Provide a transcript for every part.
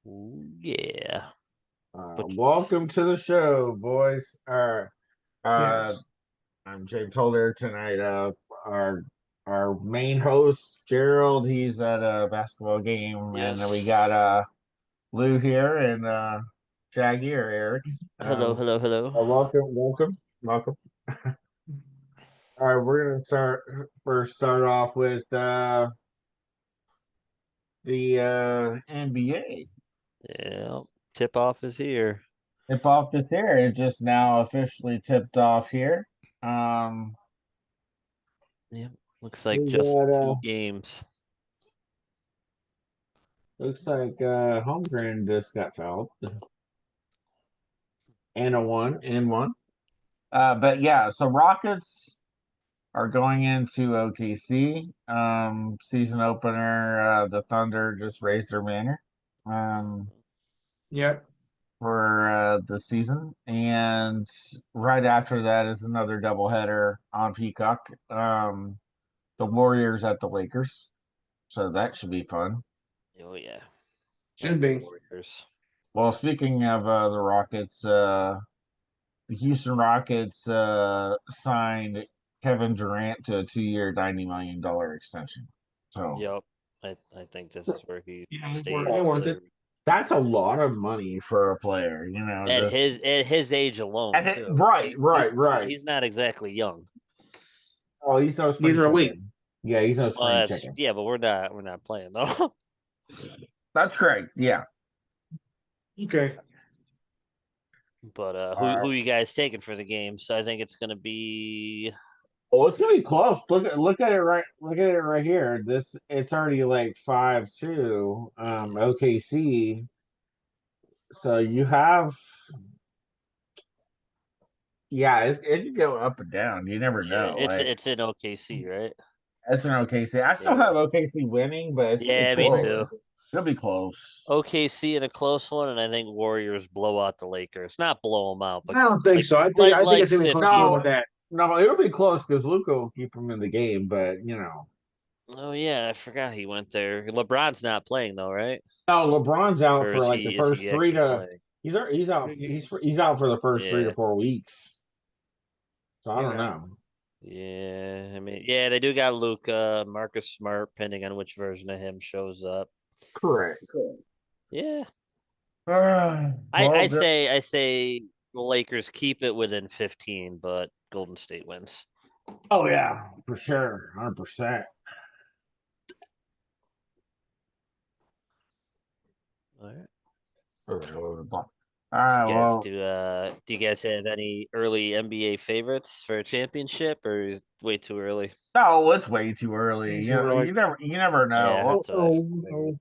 Ooh, yeah. But Welcome to the show, boys. Uh, Yes. I'm James Holder tonight. Our our main host, Gerald, he's at a basketball game, and then we got yes. Lou here and Shaggy or Eric. Hello, hello, hello. Welcome. All right, we're gonna start off with the NBA. Yeah. Tip off is here. Tip off is here. It just now officially tipped off here. Um, Yep. Looks like we just got two games. looks like Holmgren just got fouled and a one. But yeah, so Rockets are going into OKC. Season opener, the Thunder just raised their banner Yep. for the season. And right after that is another doubleheader on Peacock. The Warriors at the Lakers. So that should be fun. Oh yeah. Should Like the be. Warriors. Well, speaking of the Rockets, the Houston Rockets signed Kevin Durant to a 2-year, $90 million extension. So Yep. I think this is where he Yeah, stays it worth till it. that's a lot of money for a player, at just his age alone too. right. He's not exactly young. Oh, he's no spring Neither are we. chicken. Yeah, he's no Well, spring that's chicken. yeah, but we're not playing though. That's great. Yeah. Okay. But All right. who you guys taking for the game? So I think it's gonna be Well, it's gonna be close. Look at it right here. It's already like 5-2. OKC. So you have, yeah, it could go up and down. You never yeah, know. it's Like it's in OKC, right? it's an OKC. I still Yeah. have OKC winning, but it's gonna be Yeah, me close. too. It'll be close. OKC in a close one, and I think Warriors blow out the Lakers. Not blow them out, but I don't think like so. I think like it's gonna be closer than 15. No, that. no, it'll be close because Luca will keep him in the game. But Oh yeah, I forgot he went there. LeBron's not playing though, right? no, LeBron's out Or for is like the he is first he three actually to. playing? He's out for the first three to Yeah. 4 weeks. So I don't Yeah. know. Yeah, I mean, yeah, they do got Luca, Marcus Smart, depending on which version of him shows up. Correct. Yeah, I Well, I say I say the Lakers keep it within 15, but Golden State wins. oh yeah, for sure, 100%. All right. All Do right, you guys well, do you guys have any early NBA favorites for a championship, or is it way too early? no, it's way too early. Too early. You never Yeah, know. that's what I figured.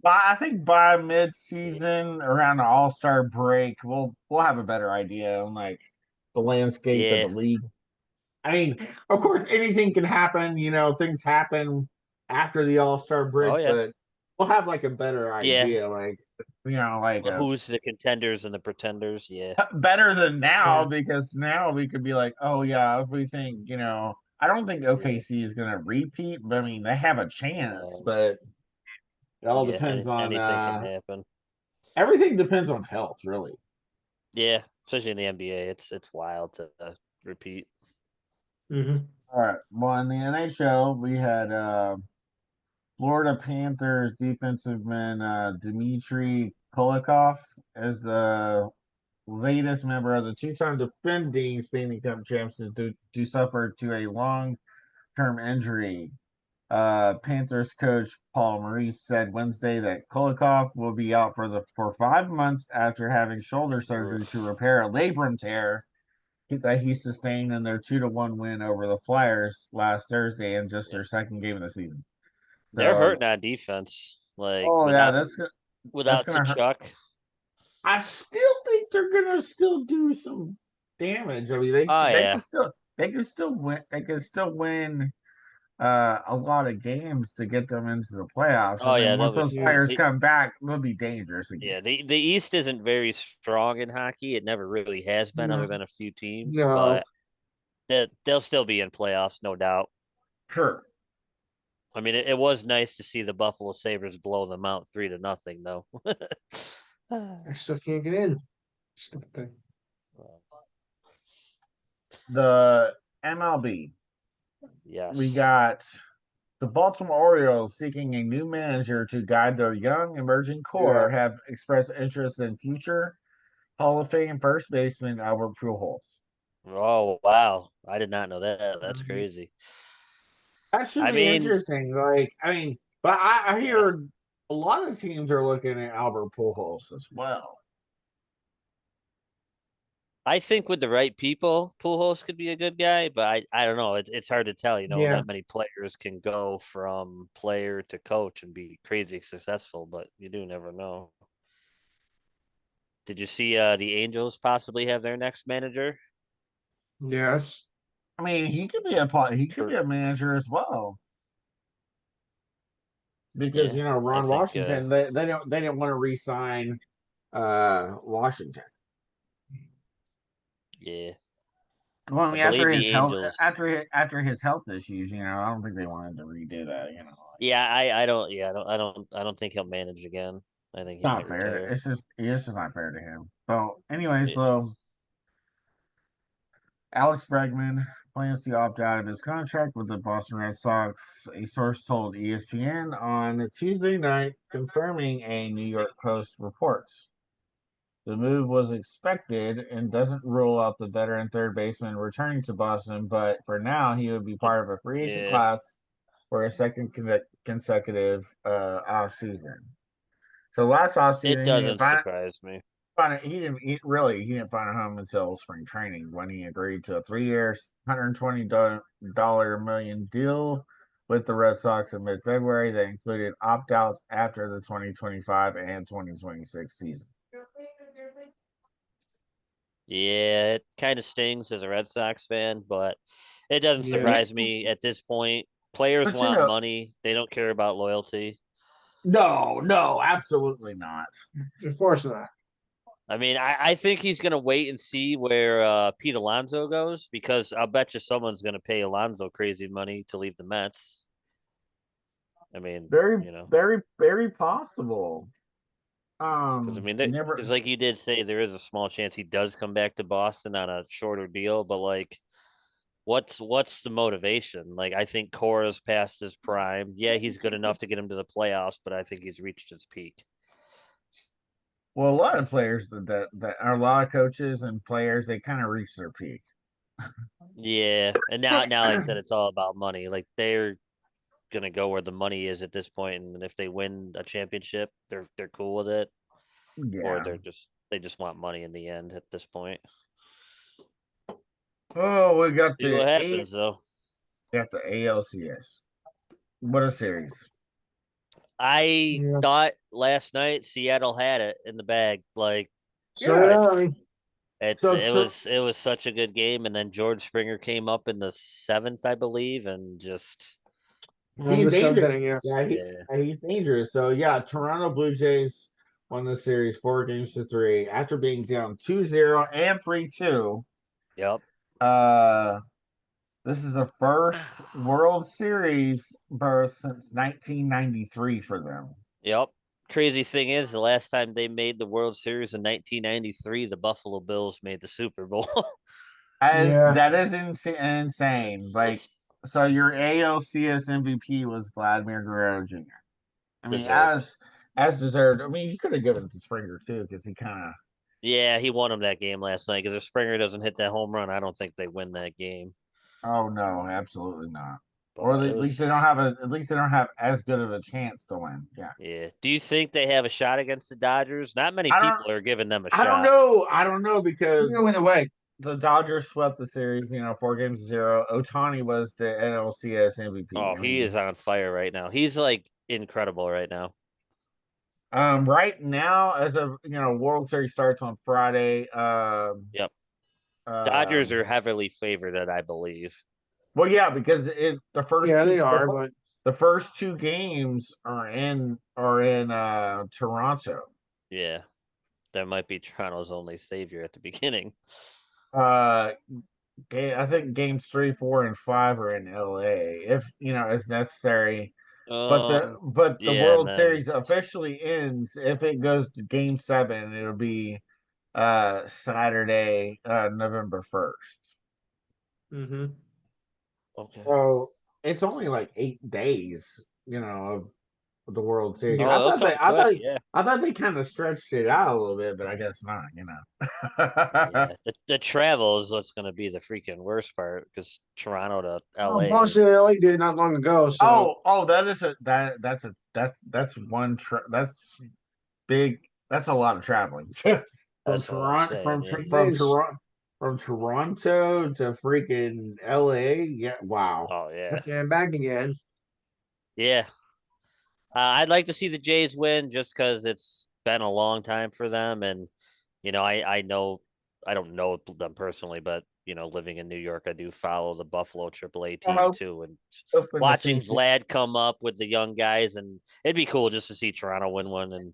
I think by mid-season, around the All-Star break, we'll have a better idea on like the landscape of the Yeah. league. I mean, of course, anything can happen. Things happen after the All-Star Oh break, yeah. but we'll have like a better Yeah. idea. Like, like a Who's the contenders and the pretenders? Yeah. better than now Yeah. because now we could be like, oh yeah, if we think, I don't think Yeah. OKC is going to repeat, but I mean they have a chance, No. but it all Yeah. depends on Anything can happen. everything depends on health, really. Yeah. Especially in the NBA, it's wild to repeat. Mm-hmm. All right. Well, in the NHL, we had Florida Panthers defensive man Dmitry Kulikov as the latest member of the two-time defending Stanley Cup champs to suffer to a long-term injury. Panthers coach Paul Maurice said Wednesday that Kulikov will be out for 5 months after having shoulder surgery to Oof. repair a labrum tear that he sustained in their 2-1 win over the Flyers last Thursday in just Yeah. their second game of the season. They're So, hurting on defense. Like oh yeah, that's without gonna hurt. Kachuk. I still think they're gonna still do some damage. I mean, Oh yeah. they can still win. They can still win a lot of games to get them into the playoffs. Oh And then yeah, they'll once be those fine. Yeah. players come back, they'll be dangerous Yeah, again. the East isn't very strong in hockey. It never really has been, other No. than a few teams. No. But they'll still be in playoffs, no doubt. Sure. I mean, it was nice to see the Buffalo Sabres blow them out 3-0, though. I still can't get in. Stupid thing. The MLB. We Yes. got the Baltimore Orioles seeking a new manager to guide their young emerging core Yeah. have expressed interest in future Hall of Fame first baseman Albert Pujols. Oh, wow. I did not know that. That's Mhm. crazy. That should I be mean, interesting. But I yeah. hear a lot of teams are looking at Albert Pujols as well. I think with the right people, Pujols could be a good guy, but I don't know. It's hard to tell. Yeah. That many players can go from player to coach and be crazy successful, but you do never know. Did you see the Angels possibly have their next manager? Yes. I mean, he could be Cur- a manager as well because Yeah, I Ron think Washington they didn't want to re-sign Washington. yeah. Well, I I mean, believe the Angels. after his health issues, I don't think they wanted to redo that. Yeah, I don't think he'll manage again. I think he Not might fair. retire. It's just not fair to him. So, anyways, Yeah. though, Alex Bregman plans to opt out of his contract with the Boston Red Sox. A source told ESPN on Tuesday night, confirming a New York Post report. The move was expected and doesn't rule out the veteran third baseman returning to Boston, but for now, he would be But part of a free agent yeah, class for a second consecutive off season. So last off it season, doesn't surprise me. he didn't find a home until spring training when he agreed to a 3 year, $120 million deal with the Red Sox in mid-February that included opt-outs after the 2025 and 2026 season. Yeah, it kind of stings as a Red Sox fan, but it doesn't Yeah. surprise me at this point. Players But want money. They don't care about loyalty. no, absolutely not. Of course not. I mean, I think he's gonna wait and see where Pete Alonso goes because I'll bet you someone's gonna pay Alonso crazy money to leave the Mets. I mean, Very, very, very possible. because I mean, because Never. like you did say, there is a small chance he does come back to Boston on a shorter deal, but like, what's the motivation? Like, I think Cora's past his prime. Yeah, he's good enough to get him to the playoffs, but I think he's reached his peak. Well, a lot of players that are a lot of coaches and players they kind of reach their peak. Yeah, and now like I said, it's all about money. Like they're gonna go where the money is at this point, and if they win a championship, they're cool with it, or Yeah. they just want money in the end at this point. Oh, See what happens though. got the ALCS. What a series! I Yeah. thought last night Seattle had it in the bag. Like So did I. So, it was such a good game, and then George Springer came up in the seventh, I believe, and just The seventh inning, yes. yeah, he's dangerous. So yeah, Toronto Blue Jays won the series 4 games to 3 after being down 2-0 and 3-2. yep. Uh, this is the first World Series berth since 1993 for them. Yep. Crazy thing is, the last time they made the World Series in 1993, the Buffalo Bills made the Super Bowl. As Yeah. that is insane. Like, so your ALCS MVP was Vladimir Guerrero Jr. I mean, Deserved. as deserved. I mean, you could have given it to Springer too because he kind of. Yeah, he won him that game last night because if Springer doesn't hit that home run, I don't think they win that game. Oh no, absolutely not. Or But it at least they don't was, have at least they don't have as good of a chance to win. Yeah. yeah. Do you think they have a shot against the Dodgers? Not many I don't. people are giving them a I don't shot. know. I don't know because Go either way. the Dodgers swept the series. 4 games to 0. Otani was the NLCS MVP. Oh, I he mean, is on fire right now. He's like incredible right now. right now, as of World Series starts on Friday. Yep. Dodgers Um, are heavily favored, I believe. well, yeah, because it the first Yeah, two they are, but the first 2 games are in Toronto. Yeah. That might be Toronto's only savior at the beginning. Uh, I think games 3, 4, and 5 are in LA. If it's necessary. But the Yeah, and World then Series officially ends if it goes to Game 7. It'll be Saturday, November 1st. Mm-hmm. okay. So it's only like 8 days, of the World Series. I Oh, it'll thought come quick. Yeah, I thought they kind of stretched it out a little bit, but I guess not. yeah. The travel is what's going to be the freaking worst part because Toronto to Well, LA is. Boston and LA did not long ago, so Oh, that's big. That's a lot of traveling from That's what I'm Toronto saying. Yeah. it is. From Toronto to freaking LA. Yeah, wow. Oh yeah. And back again. Yeah. I'd like to see the Jays win just because it's been a long time for them, and I know I don't know them personally, but living in New York, I do follow the Buffalo AAA I team hope too, and hoping to see. watching Vlad come up with the young guys, and it'd be cool just to see Toronto win one, and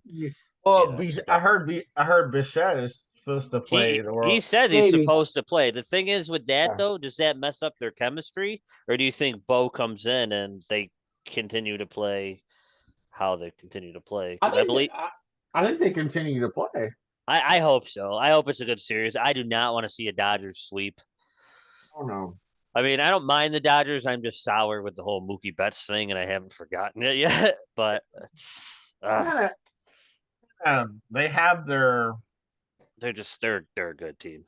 Well, the best. I heard Bichette is supposed to play the He world. said he's Maybe. supposed to play. The thing is with that Yeah. though, does that mess up their chemistry, or do you think Bo comes in and they continue to play how they continue to play? I Because I think believe I think they continue to play. I hope so. I hope it's a good series. I do not want to see a Dodgers sweep. Oh no. I mean, I don't mind the Dodgers. I'm just sour with the whole Mookie Betts thing, and I haven't forgotten it yet. But Yeah, they have their they're a good team.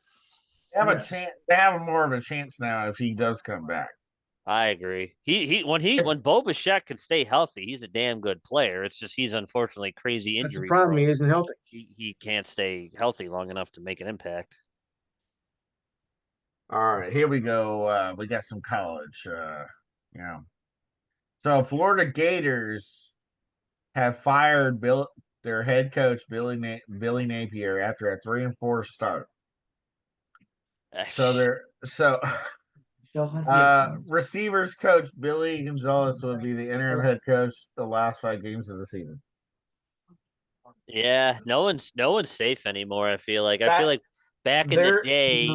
they have a Yes. chance. They have more of a chance now if he does come back. I agree. When Bo Bichette can stay healthy, he's a damn good player. It's just he's unfortunately crazy That's the injury problem. He prone. isn't healthy. He can't stay healthy long enough to make an impact. All right, here we go. We got some college. You know, so Florida Gators have fired their head coach Billy Napier after a 3-4 start. So they're so receivers coach Billy Gonzalez will be the interim head coach the last 5 games of the season. Yeah, no one's safe anymore. I feel That like back in the they're day,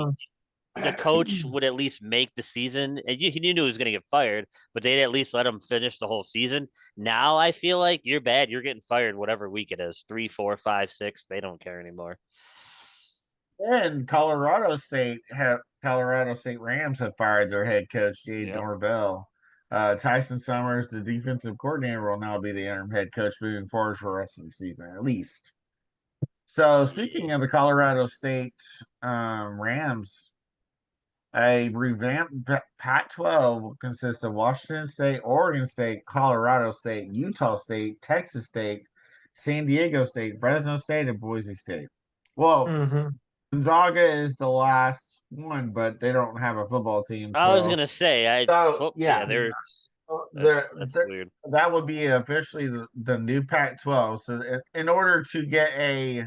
the coach would at least make the season, and you knew he was going to get fired, but they'd at least let him finish the whole season. Now I feel like you're bad. You're getting fired whatever week it is, 3, 4, 5, 6. They don't care anymore. and Colorado State Rams have fired their head coach Jade Yep. Norvell. Tyson Summers, the defensive coordinator, will now be the interim head coach moving forward for the rest of the season, at least. So, speaking of the Colorado State Rams, a revamped Pac-12 will consist of Washington State, Oregon State, Colorado State, Utah State, Texas State, San Diego State, Fresno State, and Boise State. Well, Mm-hmm. Gonzaga is the last one, but they don't have a football team. I was gonna say, Yeah, there's there, that's weird. that would be officially the new Pac-12. So, in order to get a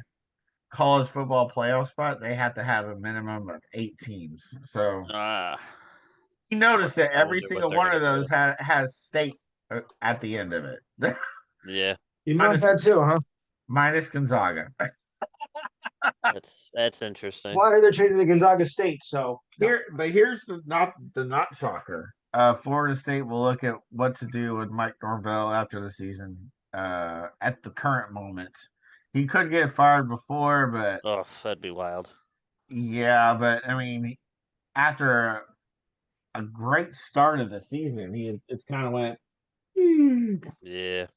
college football playoff spot, they have to have a minimum of 8 teams. So, Ah, you notice that I every wonder what single they're one gonna of those do. has state at the end of it, Yeah, You know minus that too, huh? minus Gonzaga. that's interesting. Why are they trading to Gonzaga State? So Here's the not shocker. Florida State will look at what to do with Mike Norvell after the season. At the current moment, he could get fired before, but Oh, that'd be wild. yeah, but I mean, after a great start of the season, it's kind of went. Yeah.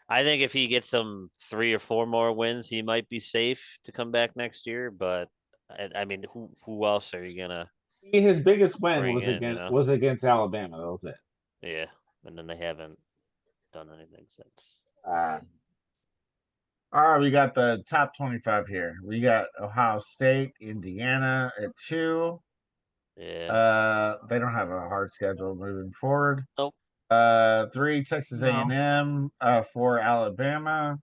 I think if he gets some 3 or 4 more wins, he might be safe to come back next year. But I mean, who else are you gonna His biggest win bring in? You know? was against Alabama. That was it. Yeah, and then they haven't done anything since. Uh, all right, we got the top 25 here. We got Ohio State, Indiana at 2. Yeah. They don't have a hard schedule moving forward. Nope. 3 Texas no. A&M. 4 Alabama.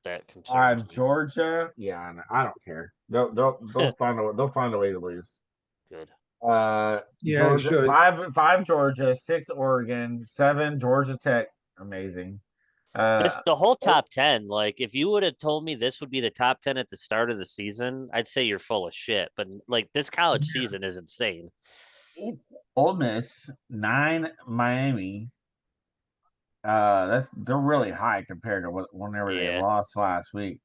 That concerns 5 me. Georgia. Yeah, I don't care. They'll find a way to lose. Good. Yeah, it Georgia should. 5 Georgia, 6 Oregon, 7 Georgia Tech. Amazing. The whole top 10, like if you would have told me this would be the top 10 at the start of the season, I'd say you're full of shit. But like this college season is insane. 8 Ole Miss, 9 Miami, they're really high compared to whenever they Yeah. lost last week.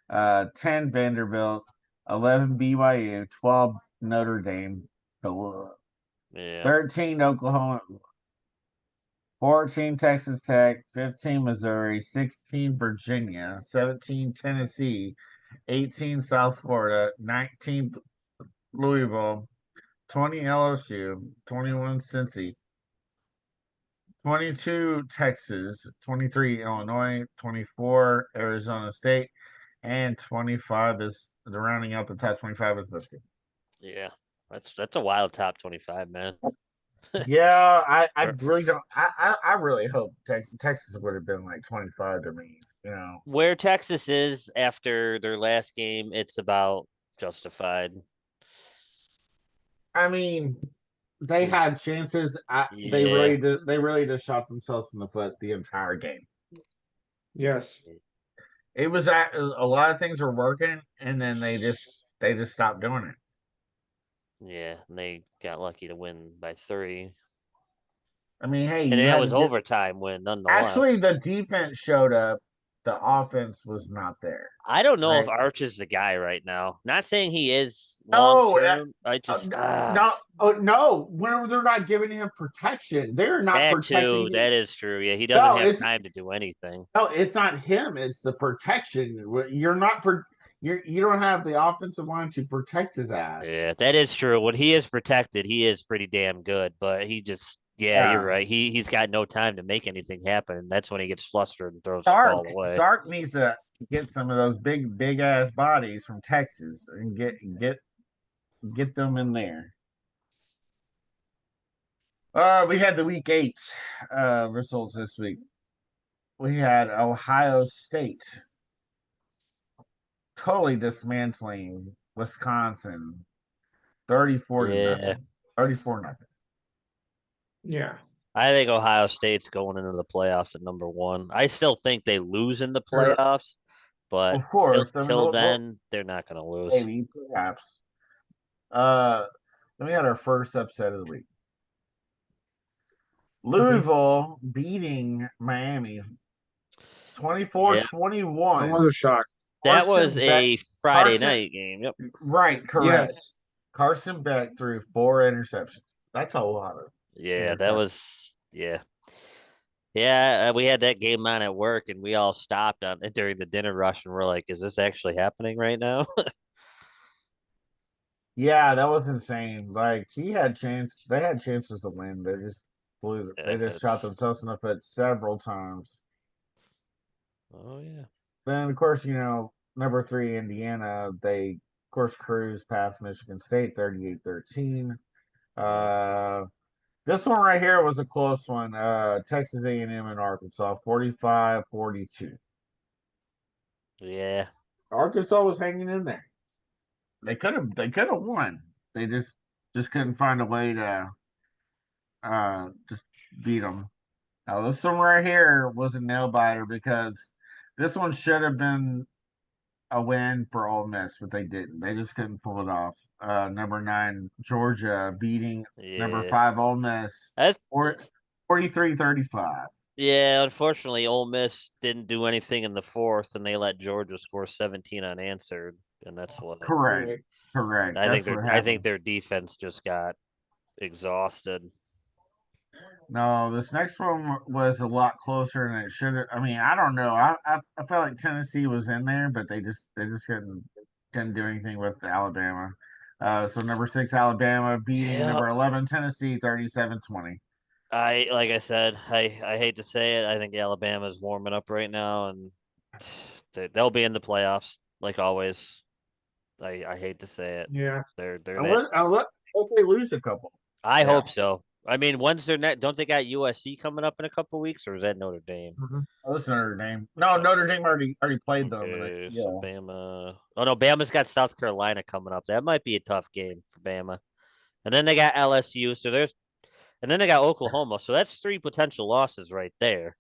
10 Vanderbilt, 11 BYU, 12 Notre Dame, Yeah. 13 Oklahoma, 14 Texas Tech, 15 Missouri, 16 Virginia, 17 Tennessee, 18 South Florida, 19 Louisville, 20 LSU, 21 Cincy, 22 Texas, 23 Illinois, 24 Arizona State, and 25 is the rounding out the top 25 is Michigan. Yeah. That's a wild top 25, man. Yeah, I For- really don't. I really hope Texas would have been like 25 to me. Where Texas is after their last game, it's about justified. I mean, they Is had chances. They yeah. really did. They really just shot themselves in the foot the entire game. Yes. It was a lot of things were working, and then they just stopped doing it. Yeah, and they got lucky to win by 3. I mean, hey, And you that had to was get. overtime win nonetheless. Actually, the defense showed up. The offense was not there. I don't know if Right? Arch is the guy right now. Not saying he is long No, term. I just no, no. When they're not giving him protection, they're not that protecting too. him. That is true. Yeah, he doesn't No, have it's time to do anything. no, it's not him. It's the protection. You're not you don't have the offensive line to protect his ass. Yeah, that is true. When he is protected, he is pretty damn good. But he just yeah, you're Yeah. right. He's got no time to make anything happen. And that's when he gets flustered and throws the ball away. Sark needs to get some of those big ass bodies from Texas and get them in there. We had the week 8 results this week. We had Ohio State totally dismantling Wisconsin 34 to Yeah, nothing. 34 nothing. Yeah. I think Ohio State's going into the playoffs at number 1. I still think they lose in the Sure. playoffs, but Of course. I mean, till then, they're not going to lose. maybe, perhaps. Then we had our first upset of the week. Louisville beating Miami 24-21. That was a shock. That was Carson Beck- a Friday Carson- night game. Yep. Right, correct. Yes. Carson Beck threw 4 interceptions. That's a lot of. Yeah, that was yeah. Yeah, we had that game on at work, and we all stopped on during the dinner rush, and we're like, "Is this actually happening right now?" Yeah, that was insane. Like they had chances to win. They just Yeah, they just shot it's- themselves in the foot several times. Oh yeah. Then of course, number 3 Indiana, they of course cruised past Michigan State 38-13. This one right here was a close one. Texas A&M and Arkansas 45-42. Yeah. Arkansas was hanging in there. They could have won. They just couldn't find a way to just beat them. Now this one right here was a nail biter because this one should have been a win for Ole Miss, but they didn't. They just couldn't pull it off. Number 9 Georgia beating number Yeah. 5 Ole Miss That's 43-35. yeah, unfortunately, Ole Miss didn't do anything in the 4th, and they let Georgia score 17 unanswered, and that's what. Correct. I That's think what I think happened. their defense just got exhausted. No, this next one was a lot closer than it should have. I mean, I don't know. I felt like Tennessee was in there, but they just couldn't do anything with Alabama. So number 6 Alabama beating Yeah. number 11 Tennessee 37-20. Like I said, I hate to say it. I think Alabama's warming up right now, and they'll be in the playoffs like always. I hate to say it. Yeah. They're Unless hope they lose a couple. I Yeah. hope so. I mean, when's their net? Don't they got USC coming up in a couple weeks, or is that Notre Dame? Oh, that's Notre Dame. No, Notre Dame already played them. Okay, Yeah. so Bama. Oh no, Bama's got South Carolina coming up. That might be a tough game for Bama. And then they got LSU. And then they got Oklahoma. So that's 3 potential losses right there.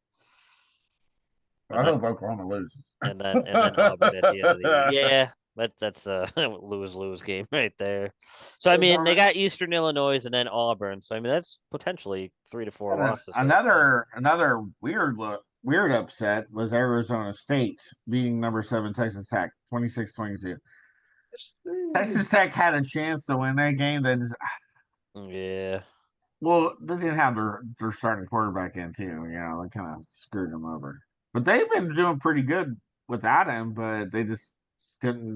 I hope Oklahoma loses. And then Auburn at the end of the year. Yeah, That's a lose game right there. So I It's mean, they alright. got Eastern Illinois and then Auburn. So I mean, that's potentially 3 to 4 And then losses. Right there. another weird upset was Arizona State beating number 7 Texas Tech 26-22. Texas Tech had a chance to win that game. They just Yeah, they didn't have their starting quarterback in too. You know, they kind of screwed them over. But they've been doing pretty good without him. But they just couldn't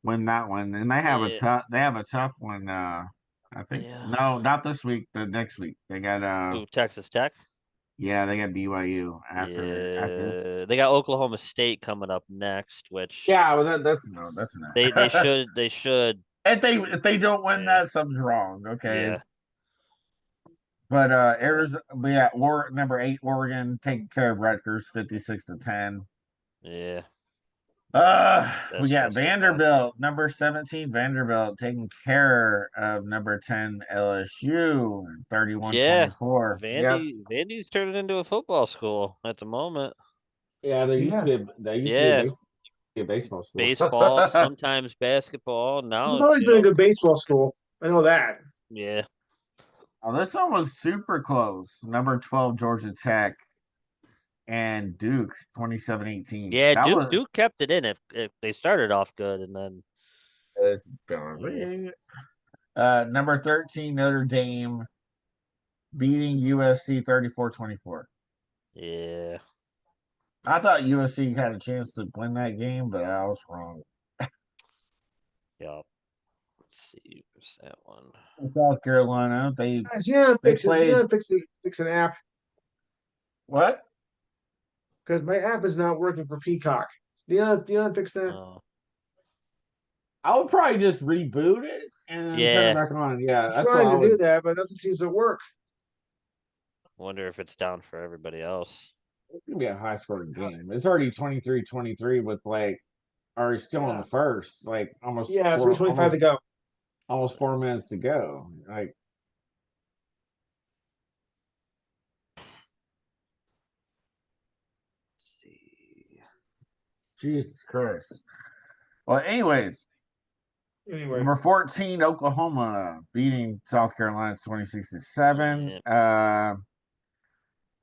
win that one. And yeah, they have a tough one. I think yeah. no, not this week, but next week they got Ooh, Texas Tech. yeah, they got BYU after. Yeah, they got Oklahoma State coming up next, which Yeah, well, that's no, that's not. they should. If they don't win Yeah, that, something's wrong. Okay, yeah, but uh, Arizona, but yeah, number 8 Oregon taking care of Rutgers 56-10. yeah. We That's got justified. Vanderbilt, number 17 Vanderbilt taking care of number 10 LSU Yeah, 31-24. Yep. Vandy's turning into a football school at the moment. Yeah, Yeah. there used to Yeah, be a baseball school. baseball, sometimes basketball. It's Now, always been a good baseball school. I know that. yeah, Oh, this one was super close. Number 12 Georgia Tech and Duke 27-18. yeah. That Duke was Duke kept it in. If they started off good, and then yeah, number 13 Notre Dame beating USC 34-24. yeah, I thought USC had a chance to win that game, but I was wrong. yeah. Let's see, where's that one? South Carolina, Guys, you know, they fix it. You played know, fix an app what? because my app is not working for Peacock. Do you know, fix that? Oh, I would probably just reboot it and turn it yeah. back on. Yeah, I'm that's what trying I to do would. that, but nothing seems to work. Wonder if it's down for everybody else. It's gonna be a high scoring game. It's already 23-23 with like already still in Yeah. the first, like Yeah, 325 to go. almost 4 minutes to go. Like Let's see. Jesus Christ. Well, anyways, Anyway, number 14 Oklahoma beating South Carolina 26-7. Yeah,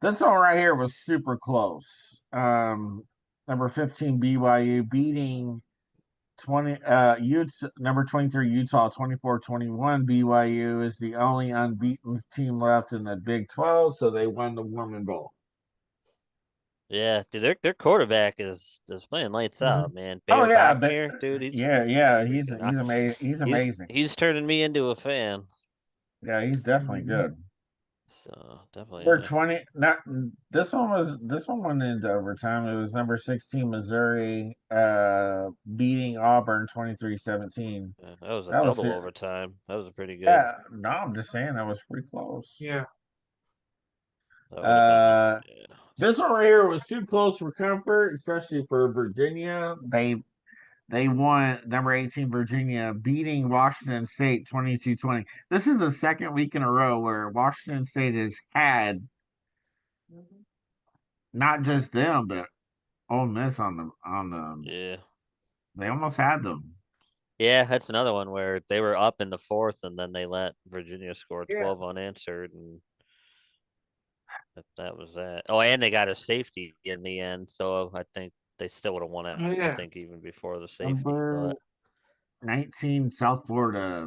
This one right here was super close. Number 15 BYU beating 20 number 23 Utah 24-21. BYU is the only unbeaten team left in the Big 12, so they won the Warman Bowl. yeah. Dude, their quarterback is playing lights out, man. Oh Bear yeah, back but here, dude. He's yeah, freaking. he's amazing. He's amazing. He's turning me into a fan. Yeah, he's definitely good. So definitely, Number 20, not this one went into overtime. It was number 16 Missouri beating Auburn 23-17. that was a That was double it. overtime. That was pretty good. Yeah, no, I'm just saying that was pretty close. yeah. That would have been. Uh, Yeah. this one right here was too close for comfort, especially for Virginia. They won number 18 Virginia beating Washington State 22-20. This is the second week in a row where Washington State has had not just them, but Ole Miss on the Yeah. they almost had them. Yeah, that's another one where they were up in the fourth, and then they let Virginia score Yeah. 12 unanswered, and that was that. Oh, and they got a safety in the end, so I think they still would have won it. Oh, yeah. I think even before the safety. Number But 19 South Florida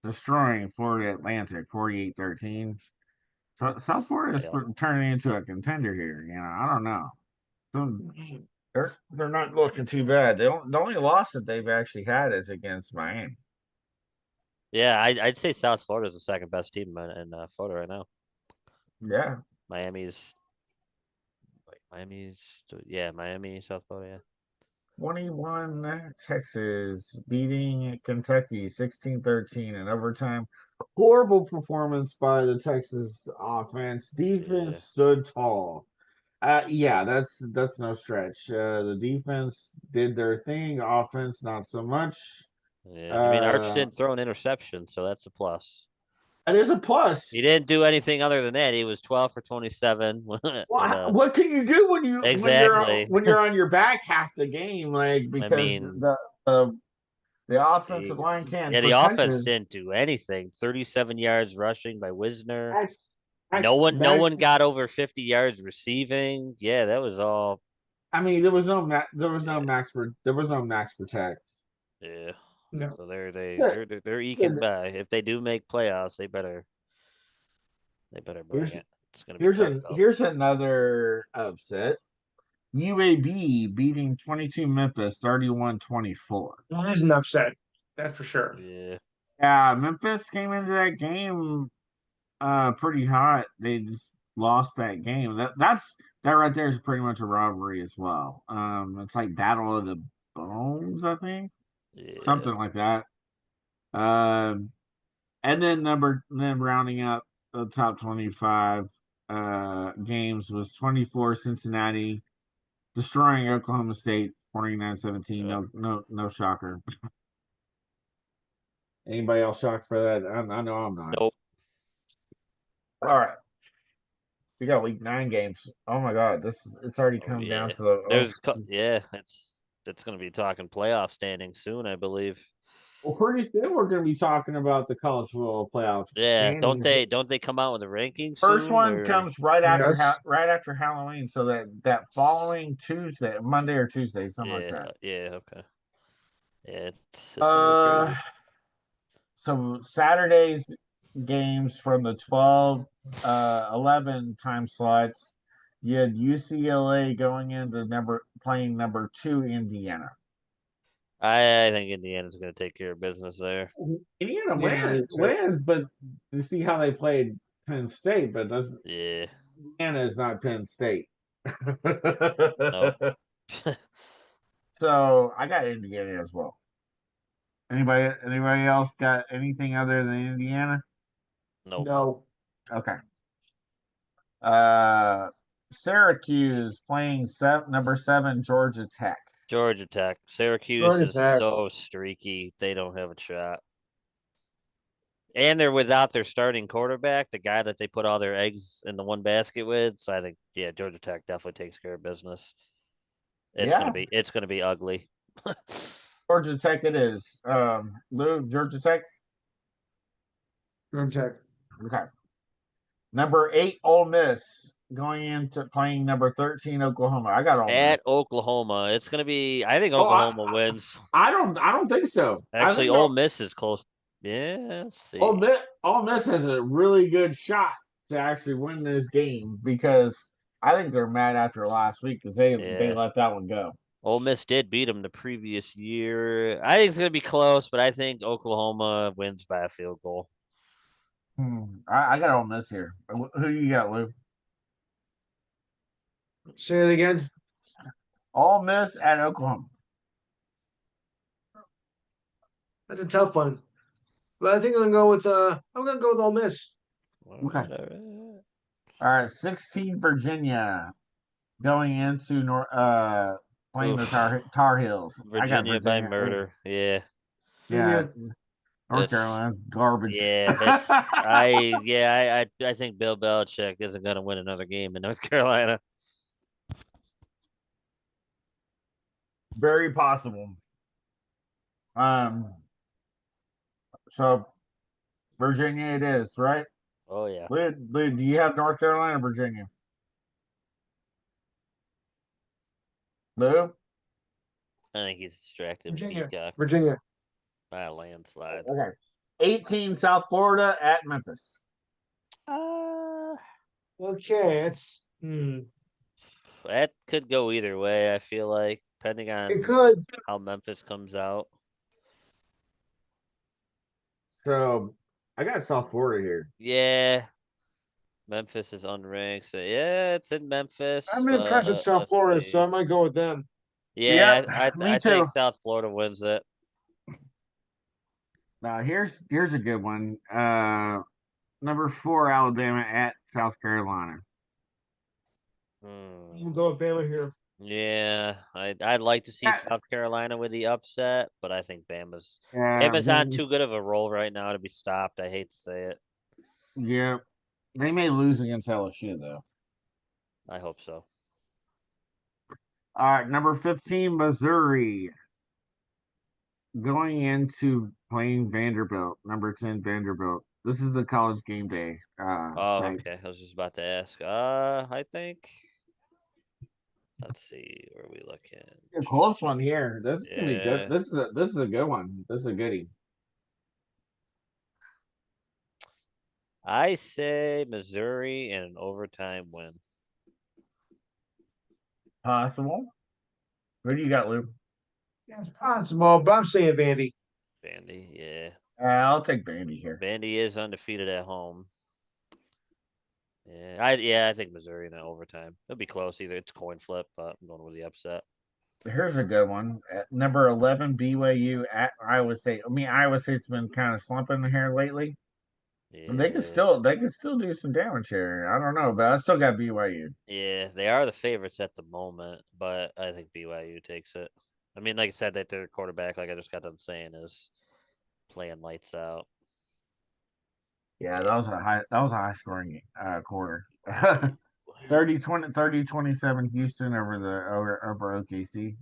destroying Florida Atlantic 48-13. So South Florida is yeah, turning into a contender here. You know, I don't know. They're not looking too bad. The only loss that they've actually had is against Miami. yeah, I'd say South Florida is the second best team in Florida right now. Yeah. Miami's Miami, South Florida. 21 Texas beating Kentucky 16-13 in overtime. Horrible performance by the Texas offense. Defense stood tall. Yeah, that's no stretch. The defense did their thing. Offense, not so much. Yeah, I mean Arch didn't throw an interception, so that's a plus. It is a plus. He didn't do anything other than that. He was 12 for 27. Well, With what can you do exactly. when you're on your back half the game? Like I because mean, the offensive line jeez. can't Yeah, the protect offense it. didn't do anything. 37 yards rushing by Wisner. Max, No Max, one got over 50 yards receiving. Yeah, that was all. I mean, there was no Yeah, max protect. yeah. No. So Good, they're eking good. by. If they do make playoffs, they better bring Here's it. It's gonna be tough though. here's another upset. UAB beating 22 Memphis 31-24. That is an upset. That's for sure. Yeah, Yeah, Memphis came into that game pretty hot. They just lost that game. That right there is pretty much a rivalry as well. It's like Battle of the Bones, I think. yeah. Something like that. Um and then rounding up the top 25 games was 24 Cincinnati destroying Oklahoma State 49-17. Yep. No shocker. Anybody else shocked for that? I know I'm not. Nope. All right. We got week 9 games. Oh my god, it's already Oh come down yeah. to the Yeah. It's gonna be talking playoff standing soon, I believe. well, pretty soon we're gonna be talking about the college football playoff Yeah. standings. Don't they come out with a ranking First soon? one Or comes Yes. right after Halloween, so that following Tuesday, Monday or Tuesday, something like that. yeah. Okay. Yeah. It's gonna be Uh, crazy. so Saturday's games from the 12 11 time slots, you had UCLA going into playing number 2 Indiana. I think Indiana's gonna take care of business there. Indiana Yeah, I think so. wins, but you see how they played Penn State, but doesn't Yeah. Indiana is not Penn State. Nope. So I got Indiana as well. Anybody else got anything other than Indiana? Nope. No. Okay. Uh Syracuse playing number 7 Georgia Tech. Georgia Tech. Syracuse Georgia is Tech. so streaky. They don't have a shot. And they're without their starting quarterback, the guy that they put all their eggs in the one basket with. So I think, yeah, Georgia Tech definitely takes care of business. Yeah, It's gonna be ugly. Georgia Tech it is. Lou, Georgia Tech. Georgia Tech. Okay. Number 8 Ole Miss going into playing number 13 Oklahoma. I got Ole Miss. At Oklahoma, it's gonna be. I think Oh, Oklahoma wins. I don't think so. I Actually, think Ole Miss is close. Yeah, let's see. Ole Miss has a really good shot to actually win this game because I think they're mad after last week because they Yeah, let that one go. Ole Miss did beat them the previous year. I think it's gonna be close, but I think Oklahoma wins by a field goal. I got Ole Miss here. Who you got, Lou? Say it again. Ole Miss at Oklahoma. That's a tough one. But I think I'm gonna go with Ole Miss. Okay. All right. All right, 16 Virginia going into playing the Tar Heels. I got Virginia by Virginia. murder. Yeah. Yeah, North It's Carolina garbage. yeah, I think Bill Belichick isn't gonna win another game in North Carolina. Very possible. So Virginia it is, right? Oh yeah. Lou, do you have North Carolina or Virginia? Lou? I think he's distracted with Virginia. Peacock Virginia. by a landslide. Okay. 18 South Florida at Memphis. Okay, That could go either way, I feel like, depending it on could. how Memphis comes out. So I got South Florida here. Yeah. Memphis is unranked. So yeah, it's in Memphis, I'm impressed with but South let's Florida, so see. I might go with them. Yeah, Me I too. think South Florida wins it. Now here's a good one. Number 4 Alabama at South Carolina. We'll go with Bama here. Yeah, I'd like to see Yeah. South Carolina with the upset, but I think Bama's Yeah, on too good of a roll right now to be stopped. I hate to say it. Yeah, they may lose against LSU though. I hope so. All right, number 15, Missouri, going into playing Vanderbilt. Number 10, Vanderbilt. This is the college game day Oh, site. okay. I was just about to ask. I think. Let's see. Where are we looking? A close one here. This is gonna be good. Yeah, This is a good one. This is a goodie. I say Missouri and an overtime win. Possible. What do you got, Lou? Yeah, it's possible, but I'm saying Vandy. Vandy, yeah. I'll take Vandy here. Vandy is undefeated at home. I think Missouri in an overtime. It'll be close. Either it's coin flip, but I'm going with the upset. Here's a good one. At number 11, BYU at Iowa State. I mean, Iowa State's been kind of slumping here lately. But Yeah, they can still do some damage here. I don't know, but I still got BYU. yeah, they are the favorites at the moment, but I think BYU takes it. I mean, like I said, that their quarterback, like I just got done saying, is playing lights out. Yeah, Yeah. that was a high scoring quarter. Yeah. 27 Houston over OKC.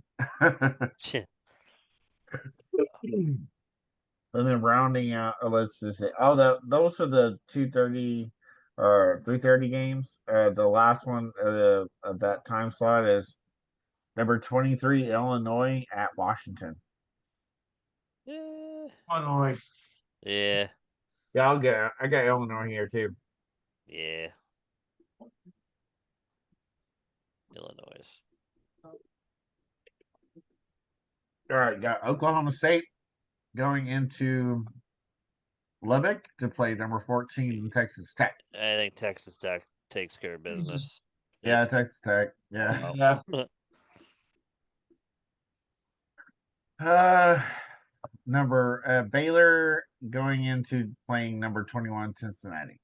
And then rounding out, let's just say, those are the 2:30 or 3:30 games. The last one of that time slot is number 23, Illinois at Washington. Yeah. Illinois. Yeah. Yeah, I got Illinois here too. Yeah. Illinois. All right, got Oklahoma State going into Lubbock to play number 14 Texas Tech. I think Texas Tech takes care of business. Yeah, Texas Tech. Yeah. Yeah. Uh, Baylor going into playing number 21 Cincinnati.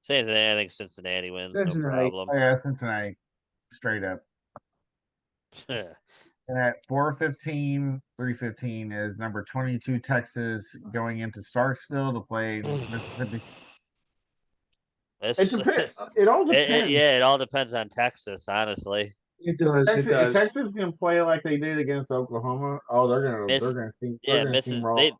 Same thing. I think Cincinnati wins. No Cincinnati. problem. Oh yeah, Cincinnati, straight up. And at 4:15, 3:15 is number 22 Texas going into Starksville to play Mississippi. It depends. It all depends. Yeah, it all depends on Texas, honestly. It does. Texas, It does. if Texas can play like they did against Oklahoma, oh, they're gonna steamroll.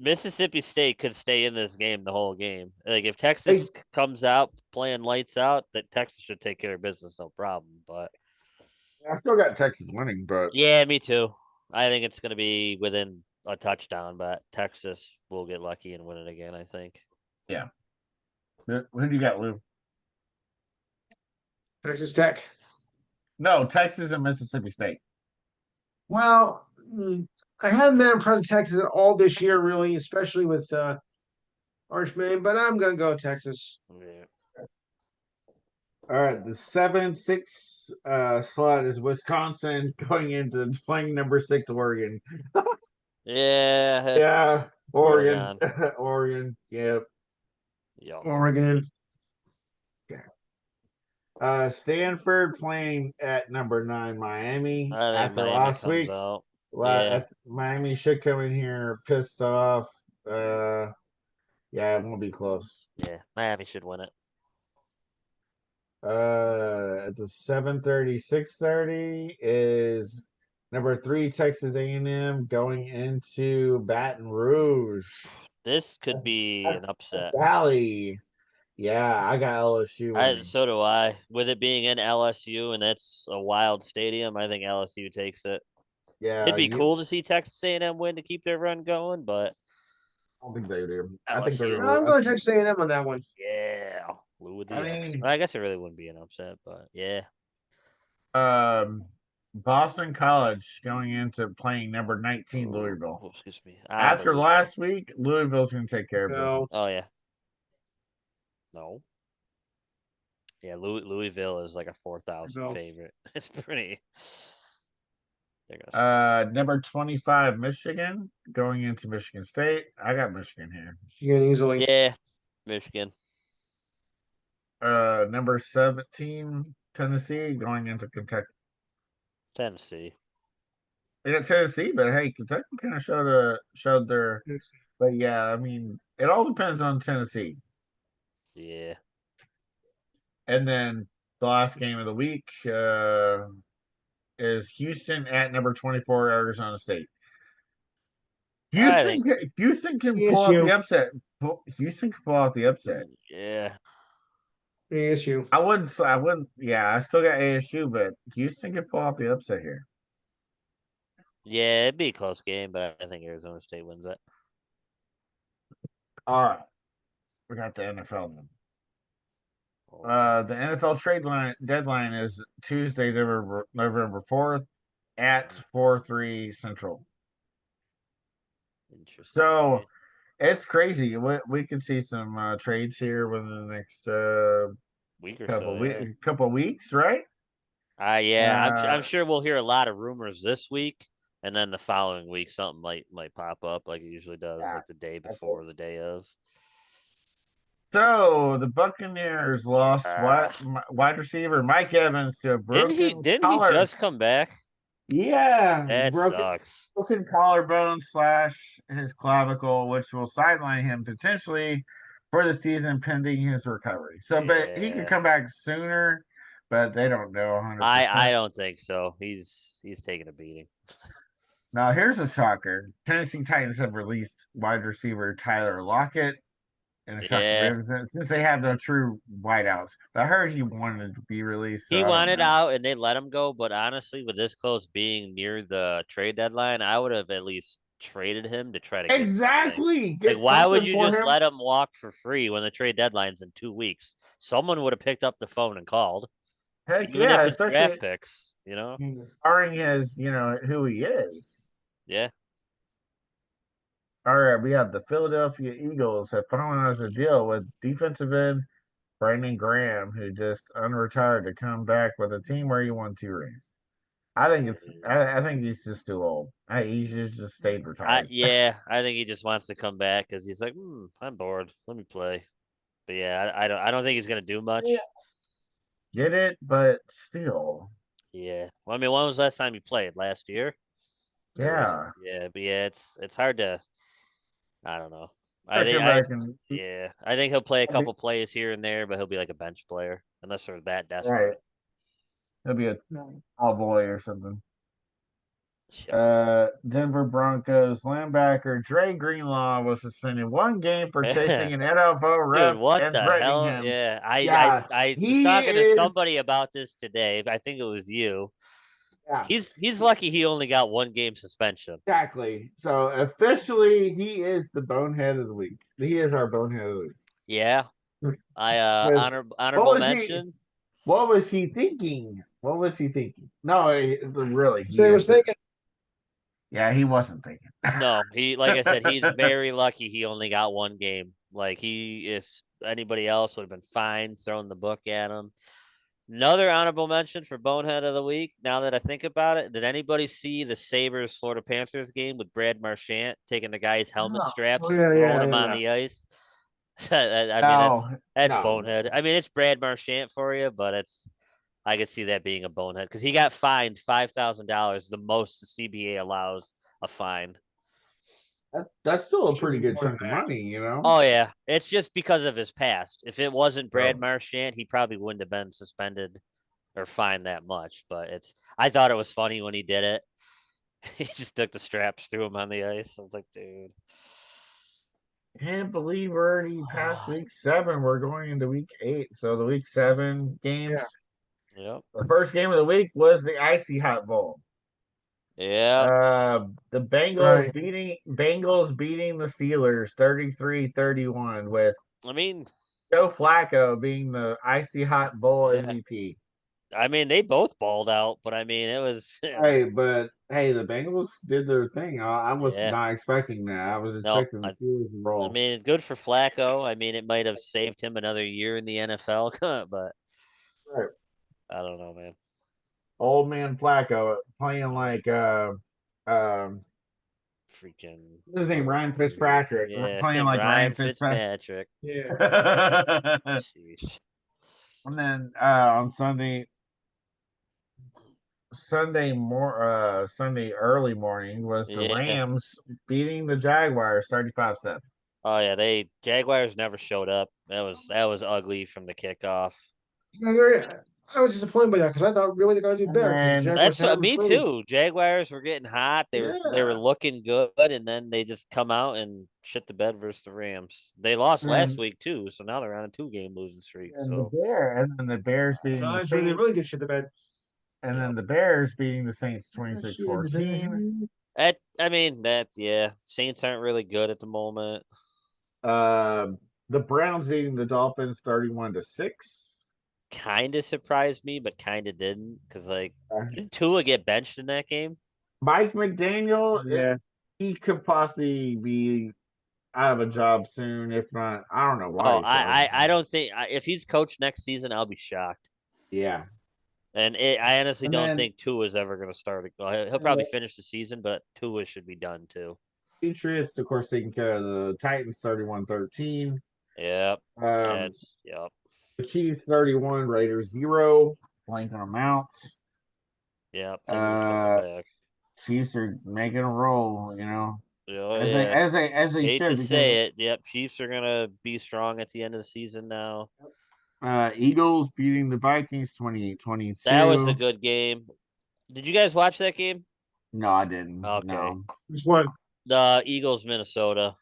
Mississippi State could stay in this game the whole game. Like if Texas comes out playing lights out, that Texas should take care of business, no problem. But I still got Texas winning, but yeah, me too. I think it's going to be within a touchdown, but Texas will get lucky and win it again. I think. yeah. Who do you got, Lou? Texas Tech. No, Texas and Mississippi State. Well, I haven't been impressed with Texas at all this year, really, especially with Archman, but I'm gonna go Texas. Yeah. All right, the 7-6 slot is Wisconsin going into playing number 6 Oregon. Yeah. Yeah, Oregon. John. Oregon. Yep. Oregon. Stanford playing at number 9 Miami I think after Miami last comes week. out. Yeah. Miami should come in here pissed off. Yeah, it won't be close. Yeah, Miami should win it. At the 7:30, 6:30 is number 3 Texas A&M going into Baton Rouge. This could be an upset. Valley. Yeah, I got LSU winning. So do I. With it being in LSU and it's a wild stadium, I think LSU takes it. Yeah, It'd be cool to see Texas A&M win to keep their run going, but I don't think they do. LSU. I think they're. I'm going Texas A&M on that one. Yeah. Lou with the I upset. mean- I guess it really wouldn't be an upset, but yeah. Boston College going into playing number 19 Louisville. Oh, excuse me. After last week, Louisville's going to take care of it. No. Oh yeah. No. Yeah, Louisville is like a 4,000 No. favorite. It's pretty. They're gonna Number 25 Michigan going into Michigan State. I got Michigan here. Michigan easily. Yeah, Michigan. Number 17 Tennessee going into Kentucky. Tennessee. They got Tennessee, but hey, Kentucky kind of showed their. But yeah, I mean, it all depends on Tennessee. Yeah. And then the last game of the week is Houston at number 24, Arizona State. I think. Houston can pull out ESU. the upset. Houston can pull out the upset. Yeah. ASU. I wouldn't. Yeah, I still got ASU, but Houston can pull out the upset here. Yeah, it'd be a close game, but I think Arizona State wins it. All right, we got the NFL then. Oh, The NFL deadline is Tuesday, November 4th at 4:03 Central. interesting. So it's crazy. We could see some trades here within the next Week or so. Yeah. couple weeks, right? Yeah. I'm Uh, sure we'll hear a lot of rumors this week, and then the following week something might pop up like it usually does, yeah. like the day before, or the day of. So the Buccaneers lost Ah, wide receiver Mike Evans to a broken didn't he collar. just come back? Yeah, That sucks. broken collarbone slash his clavicle, which will sideline him potentially for the season pending his recovery. So, but he could Yeah. come back sooner, but they don't know 100%. I don't think so. He's taking a beating. Now, here's a shocker. Tennessee Titans have released wide receiver Tyler Lockett in a shocker Yeah. move since they have no true wideouts. I heard he wanted to be released. So He I don't wanted know. out and they let him go, but honestly, with this close being near the trade deadline, I would have at least traded him to try to get something. Exactly. Get Like, why would something you for just him. let him walk for free when the trade deadline's in 2 weeks? Someone would have picked up the phone and called, Heck even yeah, if it's draft especially picks, you know? barring his, who he is. Yeah. All right, we have the Philadelphia Eagles have finalized a deal with defensive end Brandon Graham, who just unretired to come back with a team where he won 2 rings. I think he's just too old. He should just stayed retired. I think he just wants to come back because he's like, I'm bored. Let me play. But yeah, I don't think he's gonna do much. Yeah. Get it, but still. Yeah. Well, I mean, when was the last time he played? Last year? Yeah. Yeah, but yeah, it's hard to. I don't know. I Check think him I back and yeah, I think he'll play a couple plays here and there, but he'll be like a bench player unless they're that right. desperate. He'll be a all boy or something. Yeah. Denver Broncos linebacker Dre Greenlaw was suspended 1 game for chasing an NFL Dude, ref what and the threatening hell? him. Yeah, Yeah, I was he talking to is. somebody about this today. I think it was you. Yeah, He's lucky he only got 1 game suspension. exactly. So officially, he is the bonehead of the week. He is our bonehead of the week. Yeah. I What honorable was he? mention. What was he thinking? What was he thinking? No, really. So I was thinking. Yeah, he wasn't thinking. No, like I said, he's very lucky he only got 1 game. Like if anybody else would have been fine throwing the book at him. Another honorable mention for Bonehead of the Week. Now that I think about it, did anybody see the Sabres Florida Panthers game with Brad Marchand taking the guy's helmet straps and throwing him on the ice? I mean, that's No. Bonehead. I mean, it's Brad Marchand for you, but I could see that being a bonehead because he got fined $5,000, the most the CBA allows a fine. That's still a pretty good chunk of money, Oh yeah, it's just because of his past. If it wasn't Brad Marchand, he probably wouldn't have been suspended or fined that much. But I thought it was funny when he did it. He just took the straps, threw him on the ice. I was like, dude. Can't believe we're already past week 7. We're going into week 8. So the week 7 games. Yep. The first game of the week was the Icy Hot Bowl. Yeah. The Bengals beating the Steelers 33-31 with Joe Flacco being the Icy Hot Bowl MVP. I mean, they both balled out, but I mean, it was. But the Bengals did their thing. I was not expecting that. I was expecting the Steelers to roll. I mean, good for Flacco. I mean, it might have saved him another year in the NFL, but I don't know, man. Old man Flacco playing like freaking what's his name, Ryan Fitzpatrick. Yeah, playing like Ryan Fitzpatrick. Yeah. Sheesh. And then on Sunday early morning was the Rams beating the Jaguars 35-7. Oh yeah, Jaguars never showed up. That was ugly from the kickoff. I'm very, I was disappointed by that because I thought really they're going to do And better because the then Jaguars That's haven't me played. too. Jaguars were getting hot. They were Yeah. looking good, and then they just come out and shit the bed versus the Rams. They lost last and week too, so now they're on a 2-game losing streak. and So the Bears beating the Giants really, Saints, really did shit the bed. and yeah, then the Bears beating the Saints 26-14. I mean that yeah, Saints aren't really good at the moment. Uh, the Browns beating the Dolphins 31-6. Kind of surprised me, but kind of didn't because like Uh, did Tua get benched in that game? Mike McDaniel, Yeah. he could possibly be out of a job soon. If not, I don't know why Oh, he's still out of a I job. don't think if he's coach next season, I'll be shocked. Yeah. And I honestly And don't then think Tua is ever going to start. He'll probably finish the season, but Tua should be done too. Patriots, of course, taking care of the Titans 31-13. Yep, Um, yep, the Chiefs 31, Raiders 0. Blanking them out. yep. Things coming Uh, back. Chiefs are making a roll, Oh as they yeah. as they as they Hate to should because say it. Yep, Chiefs are gonna be strong at the end of the season now. Eagles beating the Vikings That was a 28-22. good game. Did you guys watch that game? No, I didn't. Okay. No. Which one? The Eagles, Minnesota.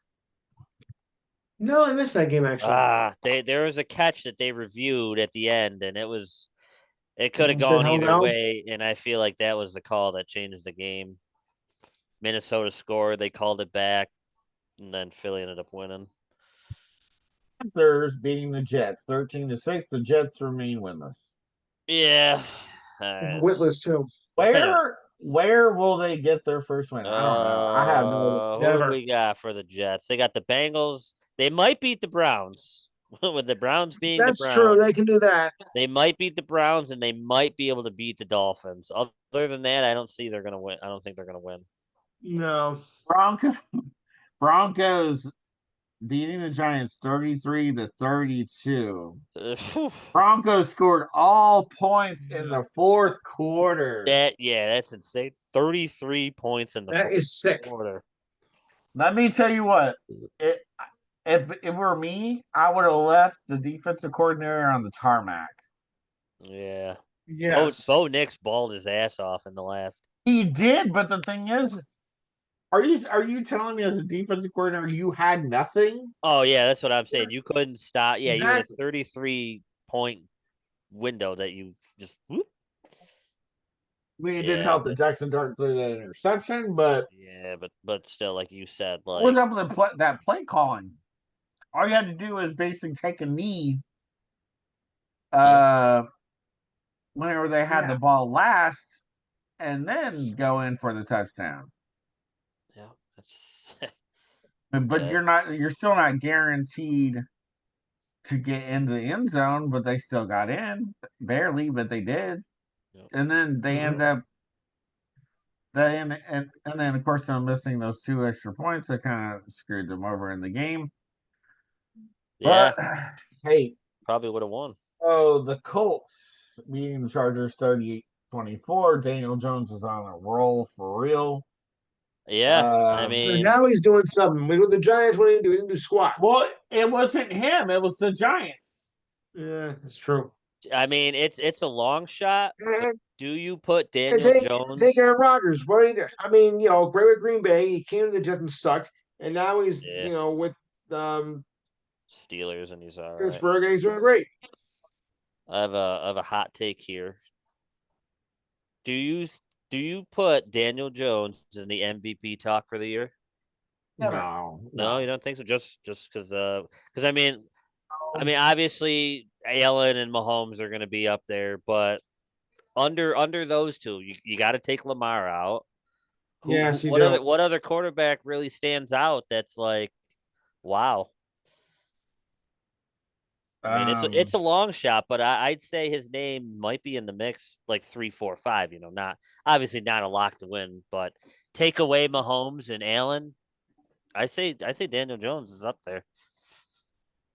No, I missed that game actually. There was a catch that they reviewed at the end, and it could have Said gone held either out. way, and I feel like that was the call that changed the game. Minnesota scored, they called it back, and then Philly ended up winning. Panthers beating the Jets 13-6. The Jets remain winless. Yeah. Witless too. Where will they get their first win? I don't know. I have no Who do Never. we got for the Jets? They got the Bengals. They might beat the Browns. With the Browns being the That's true. They Browns, can do that. they might beat the Browns and they might be able to beat the Dolphins. Other than that, I don't see they're gonna win. I don't think they're gonna win. No. Broncos. Broncos beating the Giants 33-32. Broncos scored all points in the fourth quarter. That's insane. 33 points in the That fourth is sick. quarter. Let me tell you what. If it were me, I would have left the defensive coordinator on the tarmac. Yeah. Yes. Bo Nix balled his ass off in the last. He did, but the thing is, are you telling me as a defensive coordinator you had nothing? Oh yeah, that's what I'm saying. You couldn't stop. Yeah, you had a That 33-point window that you just whoop. I mean, it didn't Yeah, help that Jackson Dart threw that interception, but yeah, but still, like you said, what was like up with that play calling? All you had to do was basically take a knee uh whenever they had the ball last and then go in for the touchdown. yeah, that's But you're still not guaranteed to get into the end zone, but they still got in. Barely, but they did. Yep. And then they end up and then of course them missing those 2 extra points that kind of screwed them over in the game. Yeah, But hey, probably would have won. oh, the Colts beating the Chargers 38-24. Daniel Jones is on a roll for real. Yeah, I mean, now he's doing something. With the Giants, what did he do? He didn't do squat. Well, it wasn't him, it was the Giants. Yeah, that's true. it's a long shot. Do you put And Daniel Jones? take Aaron Rodgers. What did he do? I mean, great with Green Bay. He came to the Jets and sucked, and now he's with Steelers, and he's all right. Pittsburgh, and he's doing great. I have a hot take here. Do you put Daniel Jones in the MVP talk for the year? No, No, you don't think so? Just because I mean, obviously Allen and Mahomes are going to be up there, but under those two, you got to take Lamar out. Yes, you What other quarterback really stands out? That's like, wow. I mean, it's a long shot, but I'd say his name might be in the mix, like 3, 4, 5. Not obviously not a lock to win, but take away Mahomes and Allen. I say Daniel Jones is up there.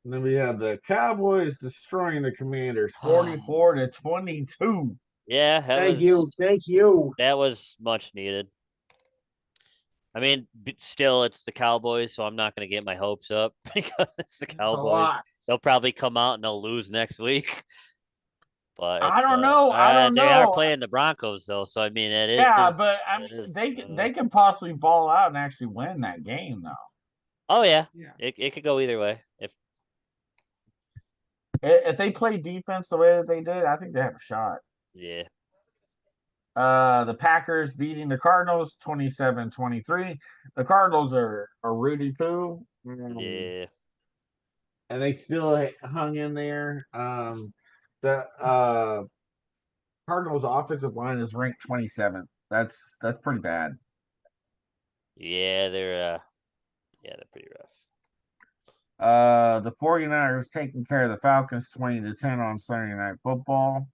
And then we have the Cowboys destroying the Commanders 44-22. Yeah, Thank you. that was much needed. I mean, still, it's the Cowboys, so I'm not going to get my hopes up because it's the A Cowboys. lot. They'll probably come out and they'll lose next week. But I it's don't know. I don't they are know. playing the Broncos though, so I mean Yeah, but I it mean, is. they can possibly ball out and actually win that game though. Oh yeah, Yeah. it could go either way. If they play defense the way that they did, I think they have a shot. Yeah, The Packers beating the Cardinals 27-23. The Cardinals are Rudy Poo. yeah, And they still hung in there. The Cardinals offensive line is ranked 27th. That's pretty bad. yeah. They're pretty rough. The 49ers taking care of the Falcons 20-10 on Sunday Night Football.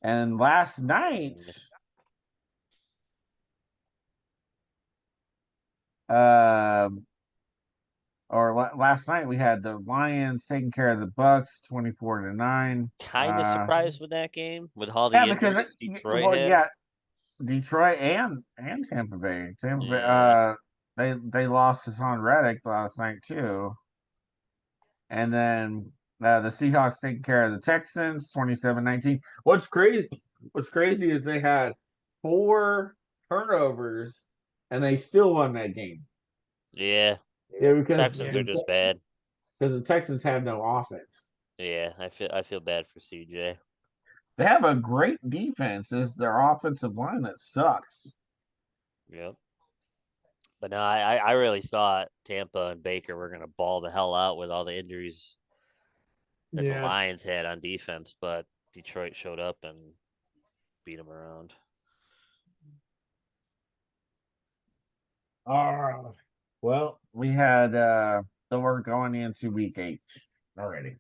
And last night, last night we had the Lions taking care of the Bucks 24-9. Kind of surprised with that game with all the Yeah, because injuries Detroit well, had. yeah, Detroit and Tampa Bay. Tampa Bay, Yeah, they lost Hassan Reddick last night too. And then the Seahawks taking care of the Texans 27-19. What's crazy is they had 4 turnovers and they still won that game. yeah. Yeah, because Texans are just bad. the Texans have no offense. Yeah, I feel bad for CJ. They have a great defense. It's their offensive line that sucks. Yep. But no, I really thought Tampa and Baker were gonna ball the hell out with all the injuries that the Yeah. Lions had on defense, but Detroit showed up and beat them around. Well, we had so we're going into week 8 already.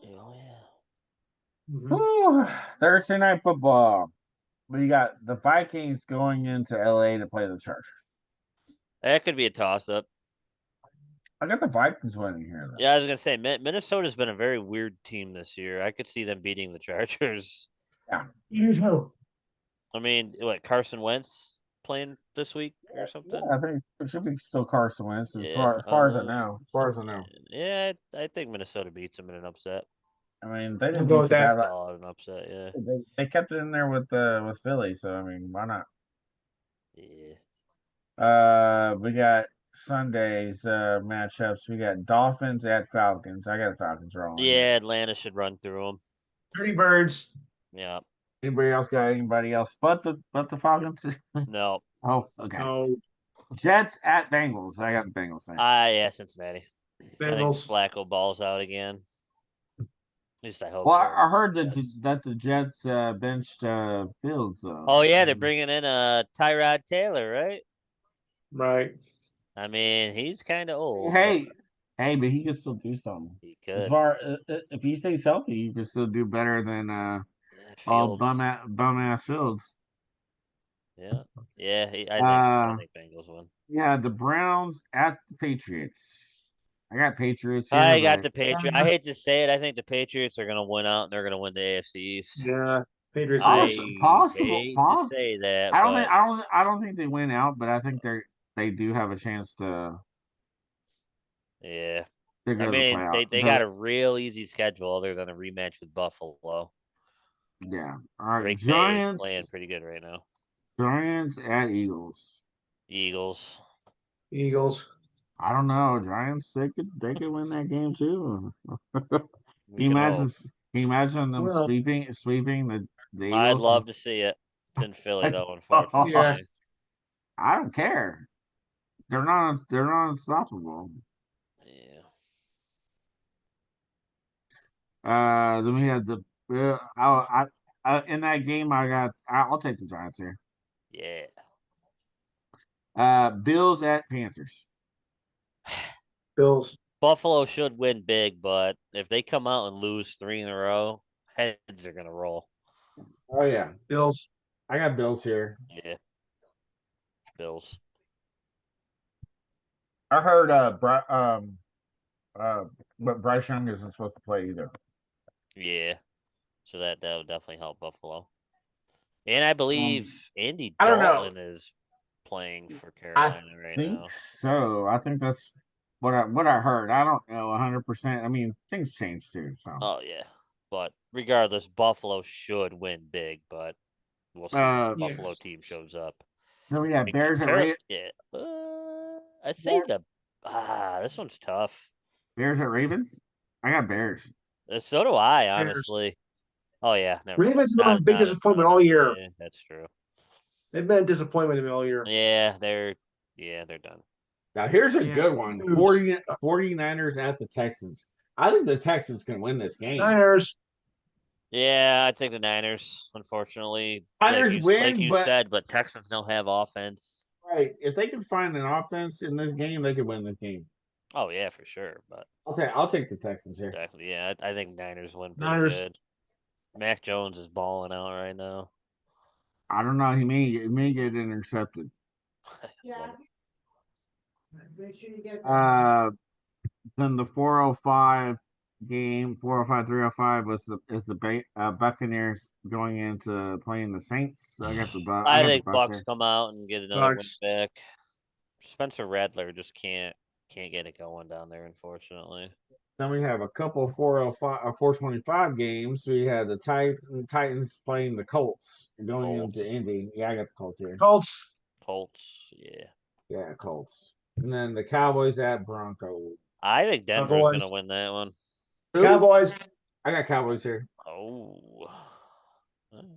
Oh yeah. Whew, Thursday night football. We got the Vikings going into LA to play the Chargers. That could be a toss up. I got the Vikings winning here though. Yeah, I was gonna say Minnesota's been a very weird team this year. I could see them beating the Chargers. Yeah. You know. I mean, what Carson Wentz playing this week or something? Yeah, I think it should be still Carson Wentz Yeah, as far as I know. As far as I know. Yeah, I think Minnesota beats them in an upset. I mean, they I'll didn't go beat with you that. bad. Call it an upset, yeah. They kept it in there with Philly, so I mean, why not? Yeah. We got Sunday's matchups. We got Dolphins at Falcons. I got the Falcons rolling. Yeah, Atlanta should run through them. 30 birds. Yeah. Anybody else got anybody else but the Falcons? No. Oh, okay. Oh, Jets at Bengals. I got the Bengals there. Yeah, Cincinnati. I think Bengals. Flacco balls out again. At least I hope Well, so. I heard that the Jets benched Fields. Oh yeah, they're bringing in Tyrod Taylor, right? Right. I mean, he's kind of old. Hey, but he can still do something. He As could. far if he stays healthy, he can still do better than all Fields. bum ass Fields. Yeah, yeah. I think Bengals win. Yeah, the Browns at the Patriots. I got Patriots here. I got the Patriots. I hate to say it. I think the Patriots are going to win out and they're going to win the AFC East. Yeah. Patriots. I Possible. hate to say that. I don't think they win out, but I think they do have a chance to. Yeah. To go I to the mean, playoff. they got a real easy schedule other than a rematch with Buffalo. Yeah. All right. Green Bay is Giants playing pretty good right now. Giants at Eagles. Eagles. I don't know. Giants they could win that game too. Can We you can imagine? hope. Can you imagine them Well- sweeping the Eagles? I'd love to see it. It's in Philly though, unfortunately. Yeah. I don't care. They're not unstoppable. Yeah. Then we had the in that game I'll take the Giants here. Yeah. Bills at Panthers. Bills. Buffalo should win big, but if they come out and lose 3 in a row, heads are gonna roll. Oh yeah, Bills. I got Bills here. Yeah. Bills. I heard but Bryce Young isn't supposed to play either. Yeah. So that would definitely help Buffalo. And I believe Andy I don't know. Dalton is playing for I Carolina right think now. so. I think that's what I heard. I don't know 100%. I mean, things change too. So, Oh yeah, but regardless, Buffalo should win big, but we'll see which Buffalo Yes. team shows up. then we have Bears at Yeah, I say this one's tough. Bears at Ravens. I got Bears. So do I, Bears. honestly. Oh yeah, never mind. Ravens have been a big Not as disappointment tough. all year. Yeah, that's true. They've been a disappointment to me all year. Yeah, they're done. Now here's a Yeah. good one. Oops. 49ers at the Texans. I think the Texans can win this game. Niners. Yeah, I think the Niners, unfortunately, Niners like win, you but said, but Texans don't have offense. right, if they can find an offense in this game, they could win the game. Oh yeah, for sure. But Okay, I'll take the Texans here. exactly, yeah, I think Niners win pretty Niners. good. Mac Jones is balling out right now. I don't know. He may get intercepted. Make sure you get Then the 405 game, 405 305 is the Buccaneers going into playing the Saints. I got the Bucks. I got think the Bucks here. come out and get another win Bucks. back. Spencer Rattler just can't get it going down there, unfortunately. Then we have a couple 405 425 games. We had the Titans playing the Colts going Colts. into Indy. Yeah, I got the Colts here. Colts. Yeah. Yeah, Colts. And then the Cowboys at Broncos. I think Denver's Cowboys. gonna win that one. Cowboys. I got Cowboys here. Oh.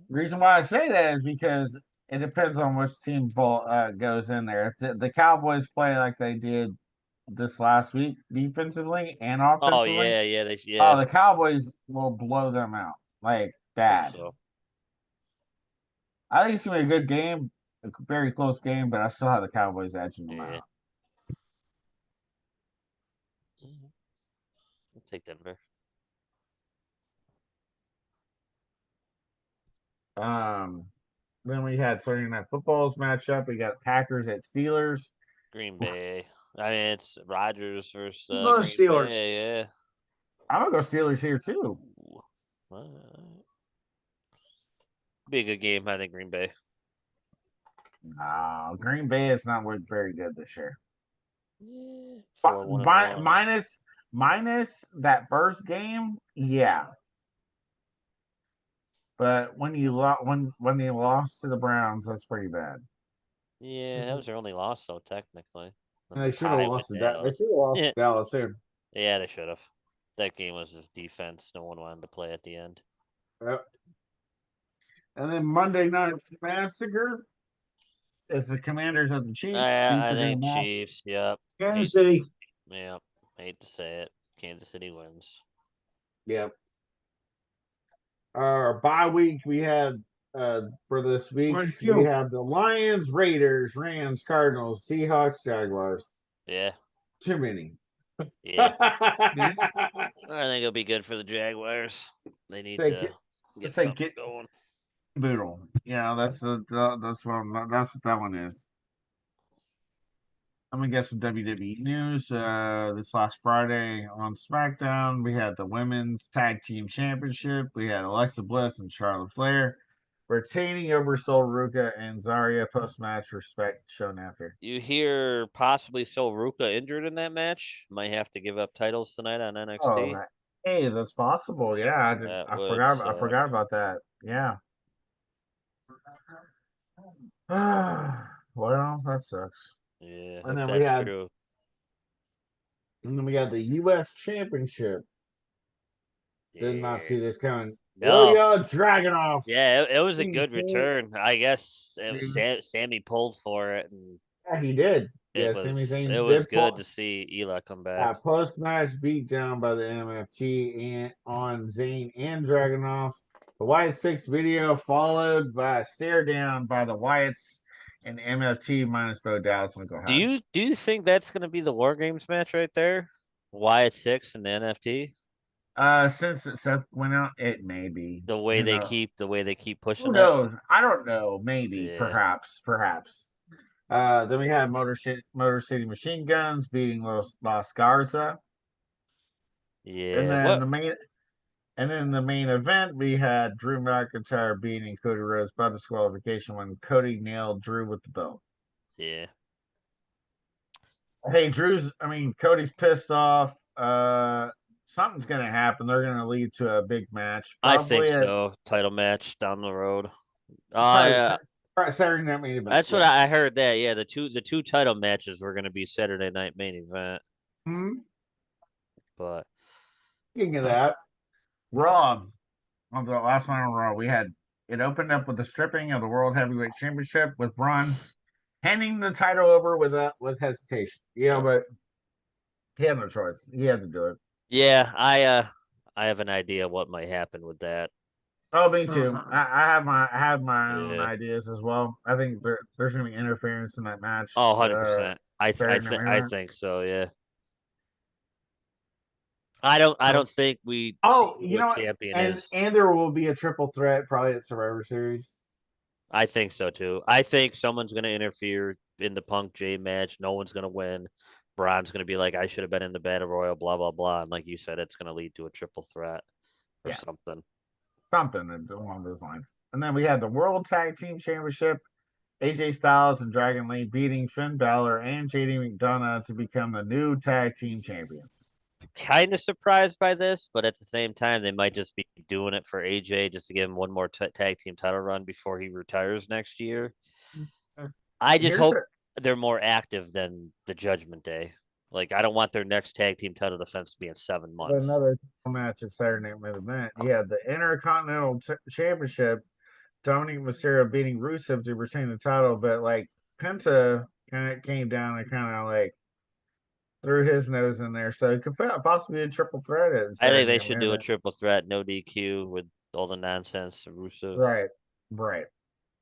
Reason why I say that is because it depends on which team goes in there. If the Cowboys play like they did this last week defensively and Oh offensively, yeah, the Cowboys will blow them out like bad. So. I think it's gonna be a good game, a very close game, but I still have the Cowboys edging them out. I'll take Denver. Then we had Sunday Night Football's matchup. We got Packers at Steelers. Green Bay. I mean, it's Rodgers versus Green Steelers. Bay, yeah. I'm gonna go Steelers here too. Be a good game, I think. Green Bay. No, Green Bay is not very good this year. Yeah, minus that first game, yeah. But when they lost to the Browns, that's pretty bad. Yeah, that was their only loss, though, technically. They should have lost to Dallas. They should have lost to Dallas too. Yeah, they should have. That game was just defense. No one wanted to play at the end. Yep. And then Monday Night Massacre. It's the Commanders of the Chiefs. I think Chiefs. Yep. Kansas City. Yep. Hate to say it. Kansas City wins. Yep. Our bye week we had for this week we have the Lions, Raiders, Rams, Cardinals, Seahawks, Jaguars. Yeah. Too many. Yeah. I think it'll be good for the Jaguars. They need to get something going. Boodle. Yeah, that's what that one is. I'm gonna get some WWE news. This last Friday on SmackDown, we had the Women's Tag Team Championship. We had Alexa Bliss and Charlotte Flair retaining over Sol Ruka and Zarya post-match respect shown after. You hear possibly Sol Ruka injured in that match? Might have to give up titles tonight on NXT. Oh, hey, that's possible. Yeah, I forgot about that. Yeah. Well, that sucks. Yeah, and if then that's true. And then we got the U.S. Championship. Did not see this coming. No. Ilya Dragunov. Yeah, it was a good return. I guess Sammy pulled for it, and yeah, he did. It was good to see Eli come back. Post-match beat down by the MFT and on Zayn and Dragunov. The Wyatt 6 video followed by a stare down by the Wyatts and MFT minus Bo Dallas. Do you think that's going to be the War Games match right there? Wyatt 6 and the NFT? Since Seth went out, it may be the way they keep pushing. Who knows? I don't know. Maybe, perhaps. Then we had Motor City Machine Guns beating Las Garza. Yeah. And then the main event, we had Drew McIntyre beating Cody Rhodes by disqualification when Cody nailed Drew with the belt. Yeah. Hey, Cody's pissed off. Something's gonna happen. They're gonna lead to a big match. I think Probably so. Title match down the road. probably, Yeah. probably Saturday Night Main Event. That's what I heard that. Yeah, the two title matches were gonna be Saturday night main event. But Speaking of that, Raw on the last night on Raw, it opened up with the stripping of the World Heavyweight Championship with Braun handing the title over with hesitation. But he had no choice. He had to do it. yeah, I have an idea what might happen with that. Oh, me too. I have my own Yeah. ideas as well. I think there's going to be interference in that match. Oh, 100%. I Event. think so, yeah. I don't think we see Oh, who you a know what? champion And is. and there will be a triple threat probably at Survivor Series. I think so too. I think someone's gonna interfere in the Punk J match. No one's gonna win. Braun's gonna be like, I should have been in the Battle Royal, blah blah blah. And like you said, it's gonna lead to a triple threat or Yeah, something. something along those lines. And then we had the World Tag Team Championship. AJ Styles and Dragon Lee beating Finn Balor and JD McDonough to become the new tag team champions. Kind of surprised by this, but at the same time, they might just be doing it for AJ just to give him one more tag team title run before he retires next year. I just Here's hope they're more active than the Judgment Day. Like, I don't want their next tag team title defense to be in 7 months. another match at Saturday Night Main Event. Yeah, the Intercontinental Championship. Dominic Mysterio beating Rusev to retain the title, but like Penta kind of came down and kind of like threw his nose in there, so it could possibly be a triple threat. I think they should do a triple threat, no DQ with all the nonsense of Rusev. Right, right.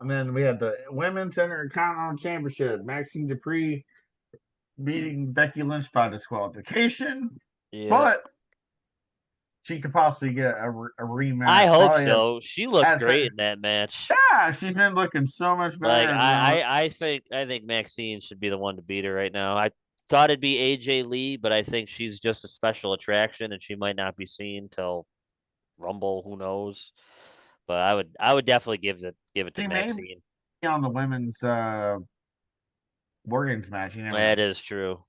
And then we had the Women's Intercontinental Championship. Maxine Dupree beating Becky Lynch by disqualification, but she could possibly get a rematch. I hope so. She looked great in that match. Yeah, she's been looking so much better. Like I think Maxine should be the one to beat her right now. I thought it'd be AJ Lee, but I think she's just a special attraction and she might not be seen till Rumble. Who knows? But I would definitely give it to Maxine on the women's War Games match. That is true.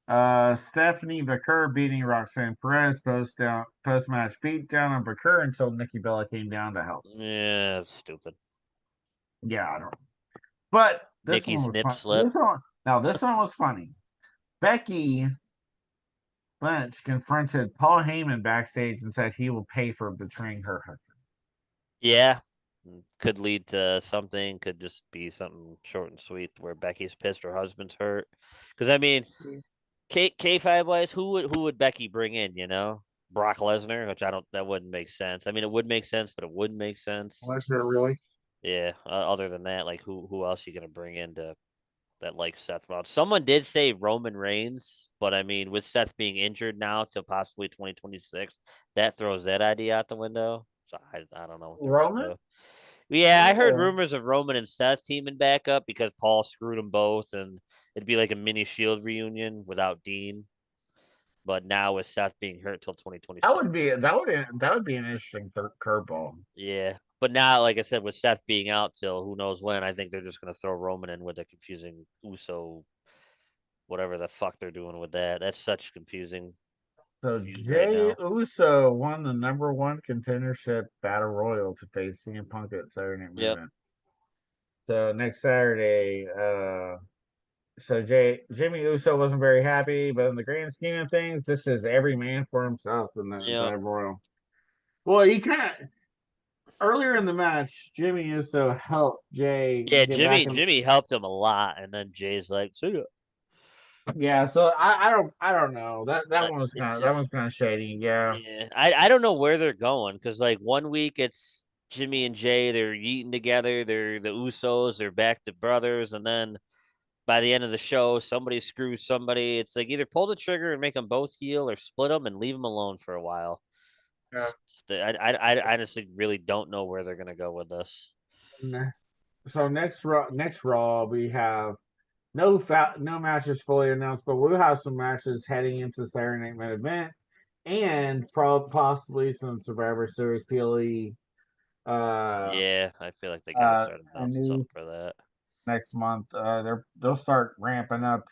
Stephanie Baker beating Roxanne Perez post match beatdown on Baker until Nikki Bella came down to help. Yeah, it's stupid. Yeah, I don't. But this Nikki's one was nip slip. This one was funny. Becky Lynch confronted Paul Heyman backstage and said he will pay for betraying her husband. Yeah, could lead to something. Could just be something short and sweet where Becky's pissed her husband's hurt. Because I mean, K5 wise, who would Becky bring in? You know, Brock Lesnar, which that wouldn't make sense. I mean, it would make sense, but it wouldn't make sense. Lesnar, really? Yeah. Other than that, like who else are you gonna bring into that like Seth Rollins? Someone did say Roman Reigns, but I mean, with Seth being injured now to possibly 2026, that throws that idea out the window. So I don't know. Roman? Yeah, I heard rumors of Roman and Seth teaming back up because Paul screwed them both, and it'd be like a mini Shield reunion without Dean. But now with Seth being hurt till 2026, that would be an interesting curveball. Yeah, but now, like I said, with Seth being out till who knows when, I think they're just gonna throw Roman in with a confusing Uso, whatever the fuck they're doing with that. That's such confusing. So Jay Uso won the #1 contendership battle royal to face CM Punk at Saturday Night Main Event. So next Saturday, so Jimmy Uso wasn't very happy, but in the grand scheme of things, this is every man for himself in the battle royal. Well, he kind of earlier in the match, Jimmy Uso helped Jay. Yeah, Jimmy helped him a lot, and then Jay's like, "See ya." Yeah, so I don't know that one's kind of shady. Yeah, I don't know where they're going because like 1 week it's Jimmy and Jay, they're eating together, they're the Usos, they're back to brothers, and then by the end of the show, somebody screws somebody. It's like either pull the trigger and make them both heel, or split them and leave them alone for a while. Yeah, I honestly really don't know where they're gonna go with this. So next Raw we have. No matches fully announced, but we'll have some matches heading into the Saturday Night Main Event, and possibly some Survivor Series PLE. Yeah, I feel like they gotta start announcing something for that. next month. They'll start ramping up.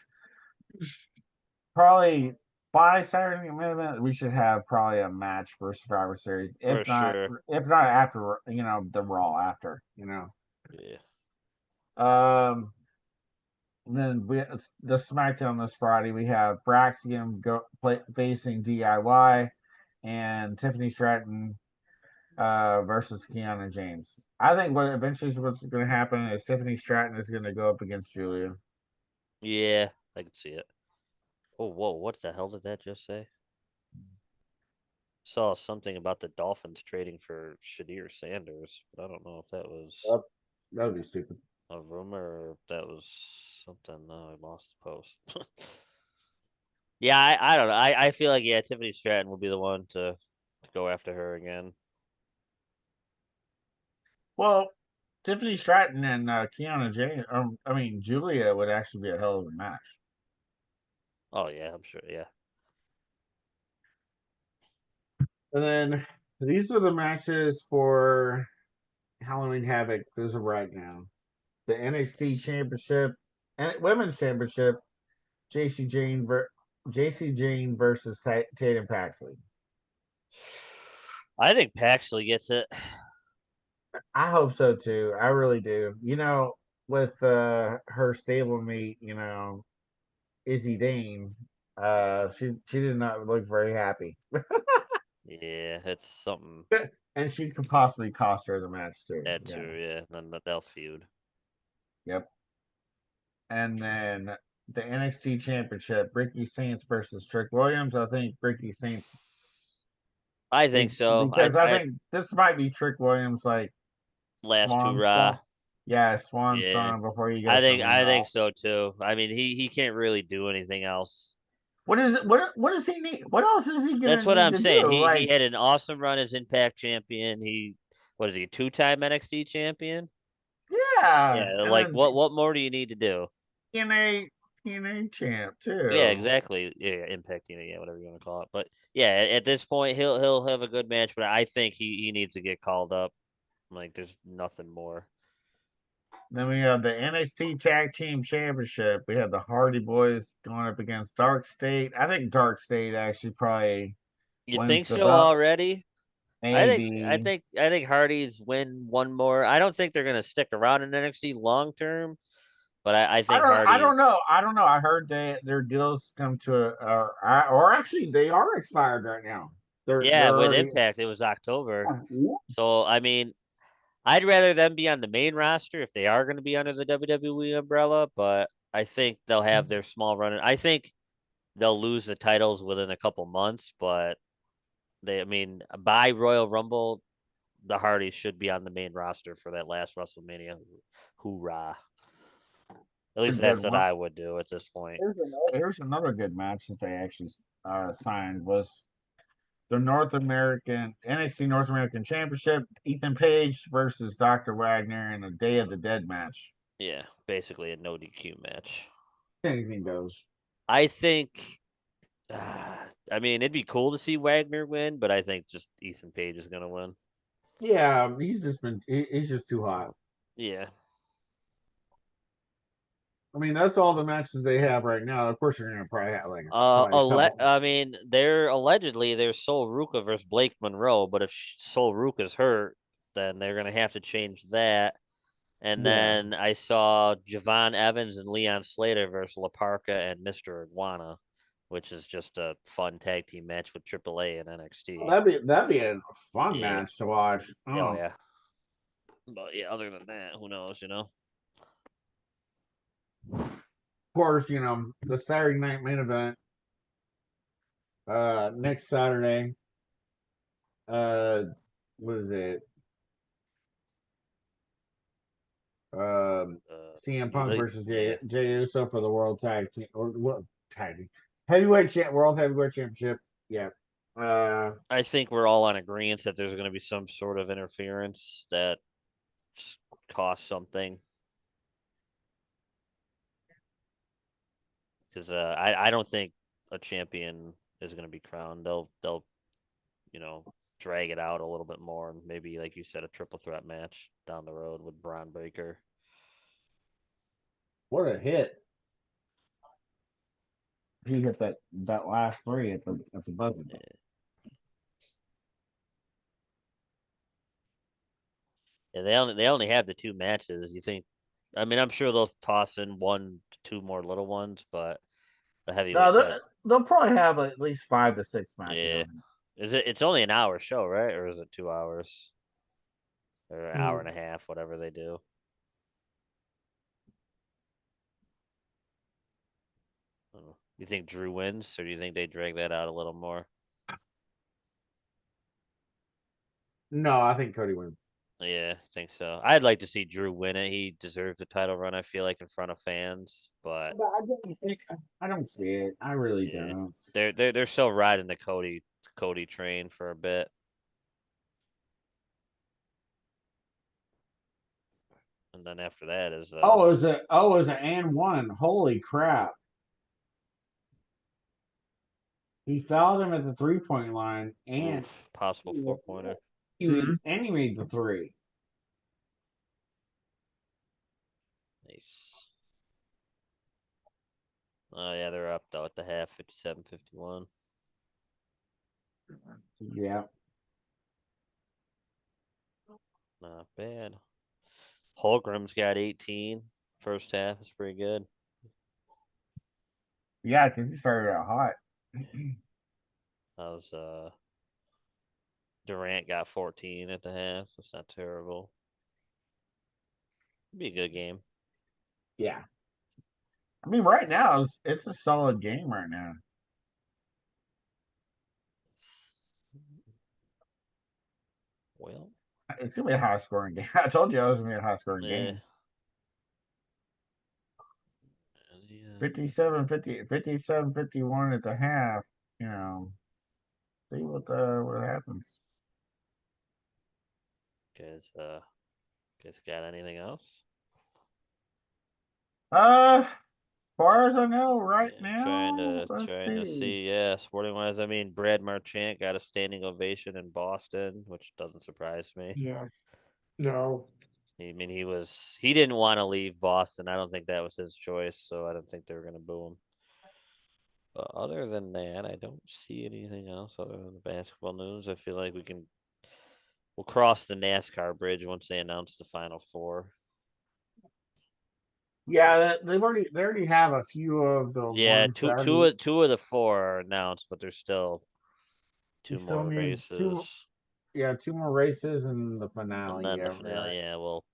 Probably by Saturday Night Main Event, we should have probably a match for Survivor Series. For sure. If not after, the Raw after. Yeah. And then the SmackDown this Friday. We have Braxium facing DIY, and Tiffany Stratton versus Kiana James. I think what's going to happen is Tiffany Stratton is going to go up against Julia. Yeah, I can see it. Oh, whoa, what the hell did that just say? Saw something about the Dolphins trading for Shadir Sanders, but I don't know if that was That would be stupid. a rumor or if that was something. No, I lost the post. Yeah, I don't know. I feel like, yeah, Tiffany Stratton will be the one to go after her again. Well, Tiffany Stratton and Kiana James. Julia would actually be a hell of a match. Oh, yeah, I'm sure. Yeah. And then these are the matches for Halloween Havoc as of right now. The NXT Championship and Women's Championship, JC Jane versus Tatum Paxley. I think Paxley gets it. I hope so too. I really do. With her stablemate, Izzy Dane, she did not look very happy. Yeah, it's something. And she could possibly cost her the match too. That too, yeah. Then they'll feud. Yep. And then the NXT Championship, Ricky Saints versus Trick Williams. I think Ricky Saints I think so. because I think this might be Trick Williams like last swan hurrah. song. Yeah, swan Yeah. song before you get. I think so too. I mean, he can't really do anything else. What is it? What does he need? What else is he gonna That's what need I'm to saying. do? He had an awesome run as Impact champion. What is he, a 2-time NXT champion? Yeah, Yeah, and like then what more do you need to do? TNA TNA champ Yeah, too. exactly. Yeah, Impact, yeah, whatever you want to call it. But yeah, at this point, he'll have a good match, but I think he needs to get called up. Like, there's nothing more. Then we have the NXT Tag Team Championship. We have the Hardy Boys going up against Dark State. I think Dark State actually probably You wins think the so belt. already? Maybe. I think Hardy's win one more. I don't think they're gonna stick around in NXT long term, but I think I don't Hardy's. know. I don't know. I heard their deals come to or actually they are expired right now. Yeah, They're with already. Impact, it was October. So I mean, I'd rather them be on the main roster if they are going to be under the WWE umbrella, but I think they'll have their small run. I think they'll lose the titles within a couple months, but I mean, by Royal Rumble, the Hardys should be on the main roster for that last WrestleMania. Hoorah. At A least good that's what one. I would do at this point. Here's another good match that they actually signed was the North American NXT North American Championship. Ethan Page versus Dr. Wagner in a Day of the Dead match. Yeah, basically a no DQ match. Anything goes. I think. I mean, it'd be cool to see Wagner win, but I think just Ethan Page is going to win. Yeah, he's just too hot. Yeah. I mean, that's all the matches they have right now. Of course, you're gonna probably have like probably a couple. I mean, there's Sol Ruka versus Blake Monroe, but if Sol Ruka's hurt, then they're gonna have to change that. And Yeah. then I saw Javon Evans and Leon Slater versus La Parca and Mr. Iguana, which is just a fun tag team match with AAA and NXT. That'd be a fun Yeah. match to watch. Oh yeah. But yeah, other than that, who knows, you know? Of course, the Saturday Night Main Event next Saturday. What is it? CM Punk versus Jay Uso for the World Tag Team or what tag team World Heavyweight Championship. Yeah. I think we're all on agreement that there's going to be some sort of interference that costs something. Because I don't think a champion is going to be crowned. They'll drag it out a little bit more, and maybe, like you said, a triple threat match down the road with Braun Breaker. What a hit! He hit that last three at the buzzer. Yeah, they only have the two matches. You think? I mean, I'm sure they'll toss in 1 to 2 more little ones, but the No, heavyweight title. they'll probably have at least 5 to 6 matches Yeah. on Is it? It's only an hour show, right? Or is it 2 hours? Or an hour Hmm. and a half, whatever they do. I don't know. You think Drew wins, or do you think they drag that out a little more? No, I think Cody wins. Yeah, I think so. I'd like to see Drew win it. He deserves the title run, I feel like, in front of fans. But But I don't see it. I really yeah, don't. they're still riding the Cody train for a bit, and then after that is It was a and one. Holy crap! He fouled him at the 3-point line, and oof, possible 4-pointer. he made the three. Nice. Oh yeah, they're up though at the half, 57-51. Yeah, Not bad. Holgrim's got 18. First half is pretty good. yeah, because he started out hot. That was Durant got 14 at the half. That's not terrible. Be a good game. Yeah, I mean, right now it's a solid game right now. Well, It's gonna be a high scoring game. I told you it was gonna be a high scoring yeah. game. Yeah. 57-51 at the half. You know, see what happens. Guys got anything else? Far as I know, right Yeah, now, let's trying to see. see. Yeah, sporting wise, I mean, Brad Marchand got a standing ovation in Boston, which doesn't surprise me. Yeah. No. I mean, he didn't want to leave Boston. I don't think that was his choice, so I don't think they were gonna boo him. But other than that, I don't see anything else other than the basketball news. I feel like we'll cross the NASCAR bridge once they announce the Final Four. Yeah, they already have a few of the Yeah, ones that already. two of the four are announced, but there's still We two still more need races, two more races and the and finale. then the Yeah, finale. Yeah, we'll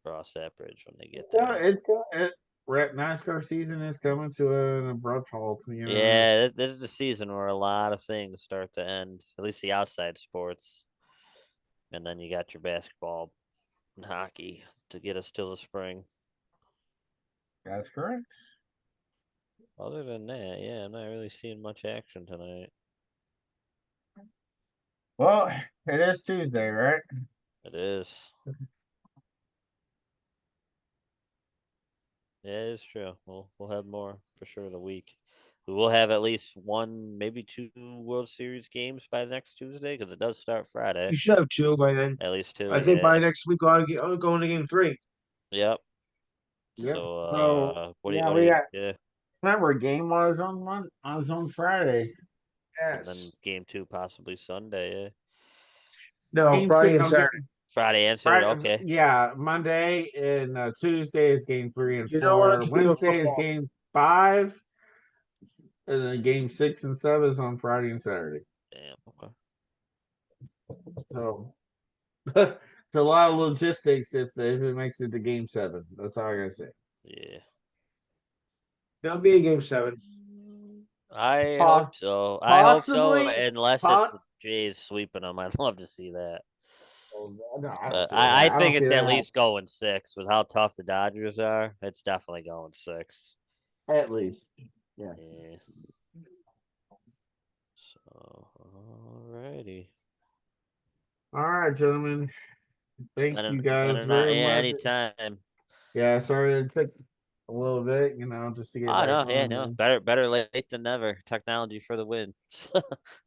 cross that bridge when they get yeah, there. NASCAR season is coming to an abrupt halt. You know, Yeah, this is the season where a lot of things start to end, at least the outside sports, and then you got your basketball and hockey to get us till the spring. that's correct. Other than that, yeah, I'm not really seeing much action tonight. Well, it is Tuesday, right? It is. Yeah, it is true. We'll have more for sure the week. We will have at least one, maybe two World Series games by next Tuesday because it does start Friday. You should have two by then. At least two, I think yeah. by next week I'll go into game three. Yep. Yep. So So yeah, what do you yeah. remember game was I was on Friday. And then Yes. game two possibly Sunday, yeah. No, Game two, Friday and no, Saturday. Friday answered, Friday, okay. yeah, Monday and Tuesday is game 3 and 4. To do with Wednesday is football. game 5, and then game 6 and 7 is on Friday and Saturday. Damn, okay. So it's a lot of logistics if it makes it to game 7. That's all I gotta say. Yeah. There'll be a game 7. I Po- hope so. I hope so, Possibly, unless it's po- the Jays sweeping them. I'd love to see that. oh, no, I don't But see that. I I don't think see it's at that least going 6 with how tough the Dodgers are. It's definitely going 6. at least. Yeah. Yeah. So, alrighty. All right, gentlemen. Thank you Been guys a night. very Yeah, much. anytime. Yeah, sorry it took a little bit, just to get Oh back no, yeah, on no. here. Better late than never. Technology for the win.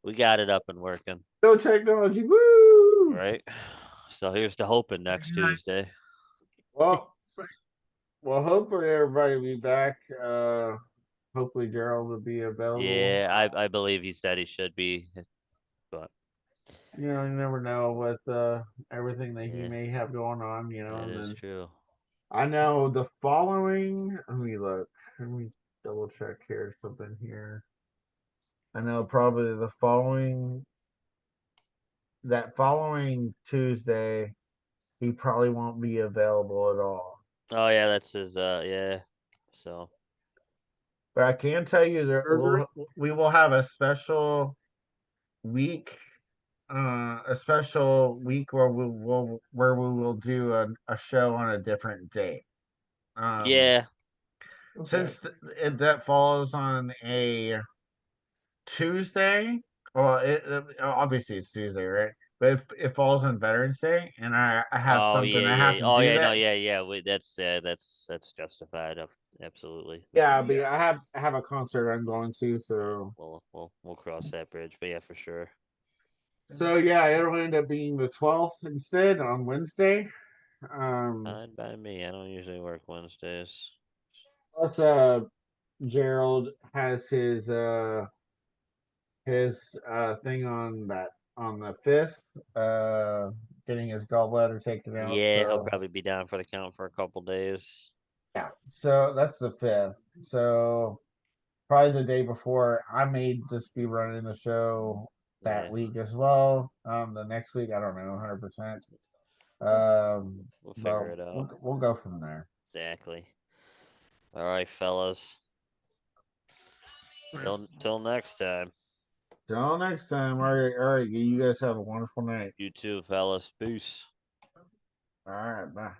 We got it up and working. Go technology. Woo! Right. So here's to hoping next Tuesday. Well, Well, hopefully everybody will be back. Hopefully Gerald will be available. Yeah, I believe he said he should be, but You know, you never know with everything that he Yeah. may have going on. You know, that and is then true. I know the following. Let me look. Let me double check here. Something here. I know probably the following. That following Tuesday, he probably won't be available at all. Oh yeah, that's his. Yeah. So But I can tell you that we will have week, a special week where we will do a show on a different day. yeah. Since that falls on a Tuesday, well, obviously it's Tuesday, right? But if it falls on Veterans Day, and I have Oh something yeah, I have yeah. to Oh do yeah, no, that. yeah, yeah. That's justified. Absolutely. We Yeah, can. but I have a concert I'm going to, so We'll cross that bridge. But yeah, for sure. yeah, it'll end up being the 12th instead on Wednesday. Fine by me. I don't usually work Wednesdays. Plus, Gerald has his thing on the 5th, getting his gallbladder taken out. Yeah, he'll So probably be down for the count for a couple days. yeah, so that's the 5th. So probably the day before, I may just be running the show that Yeah, week as well. The next week, I don't know, 100%. we'll But figure it out. we'll go from there. Exactly. All right, fellas. Till next time. Till next time. All right. You guys have a wonderful night. You too, fellas. Peace. All right, bye.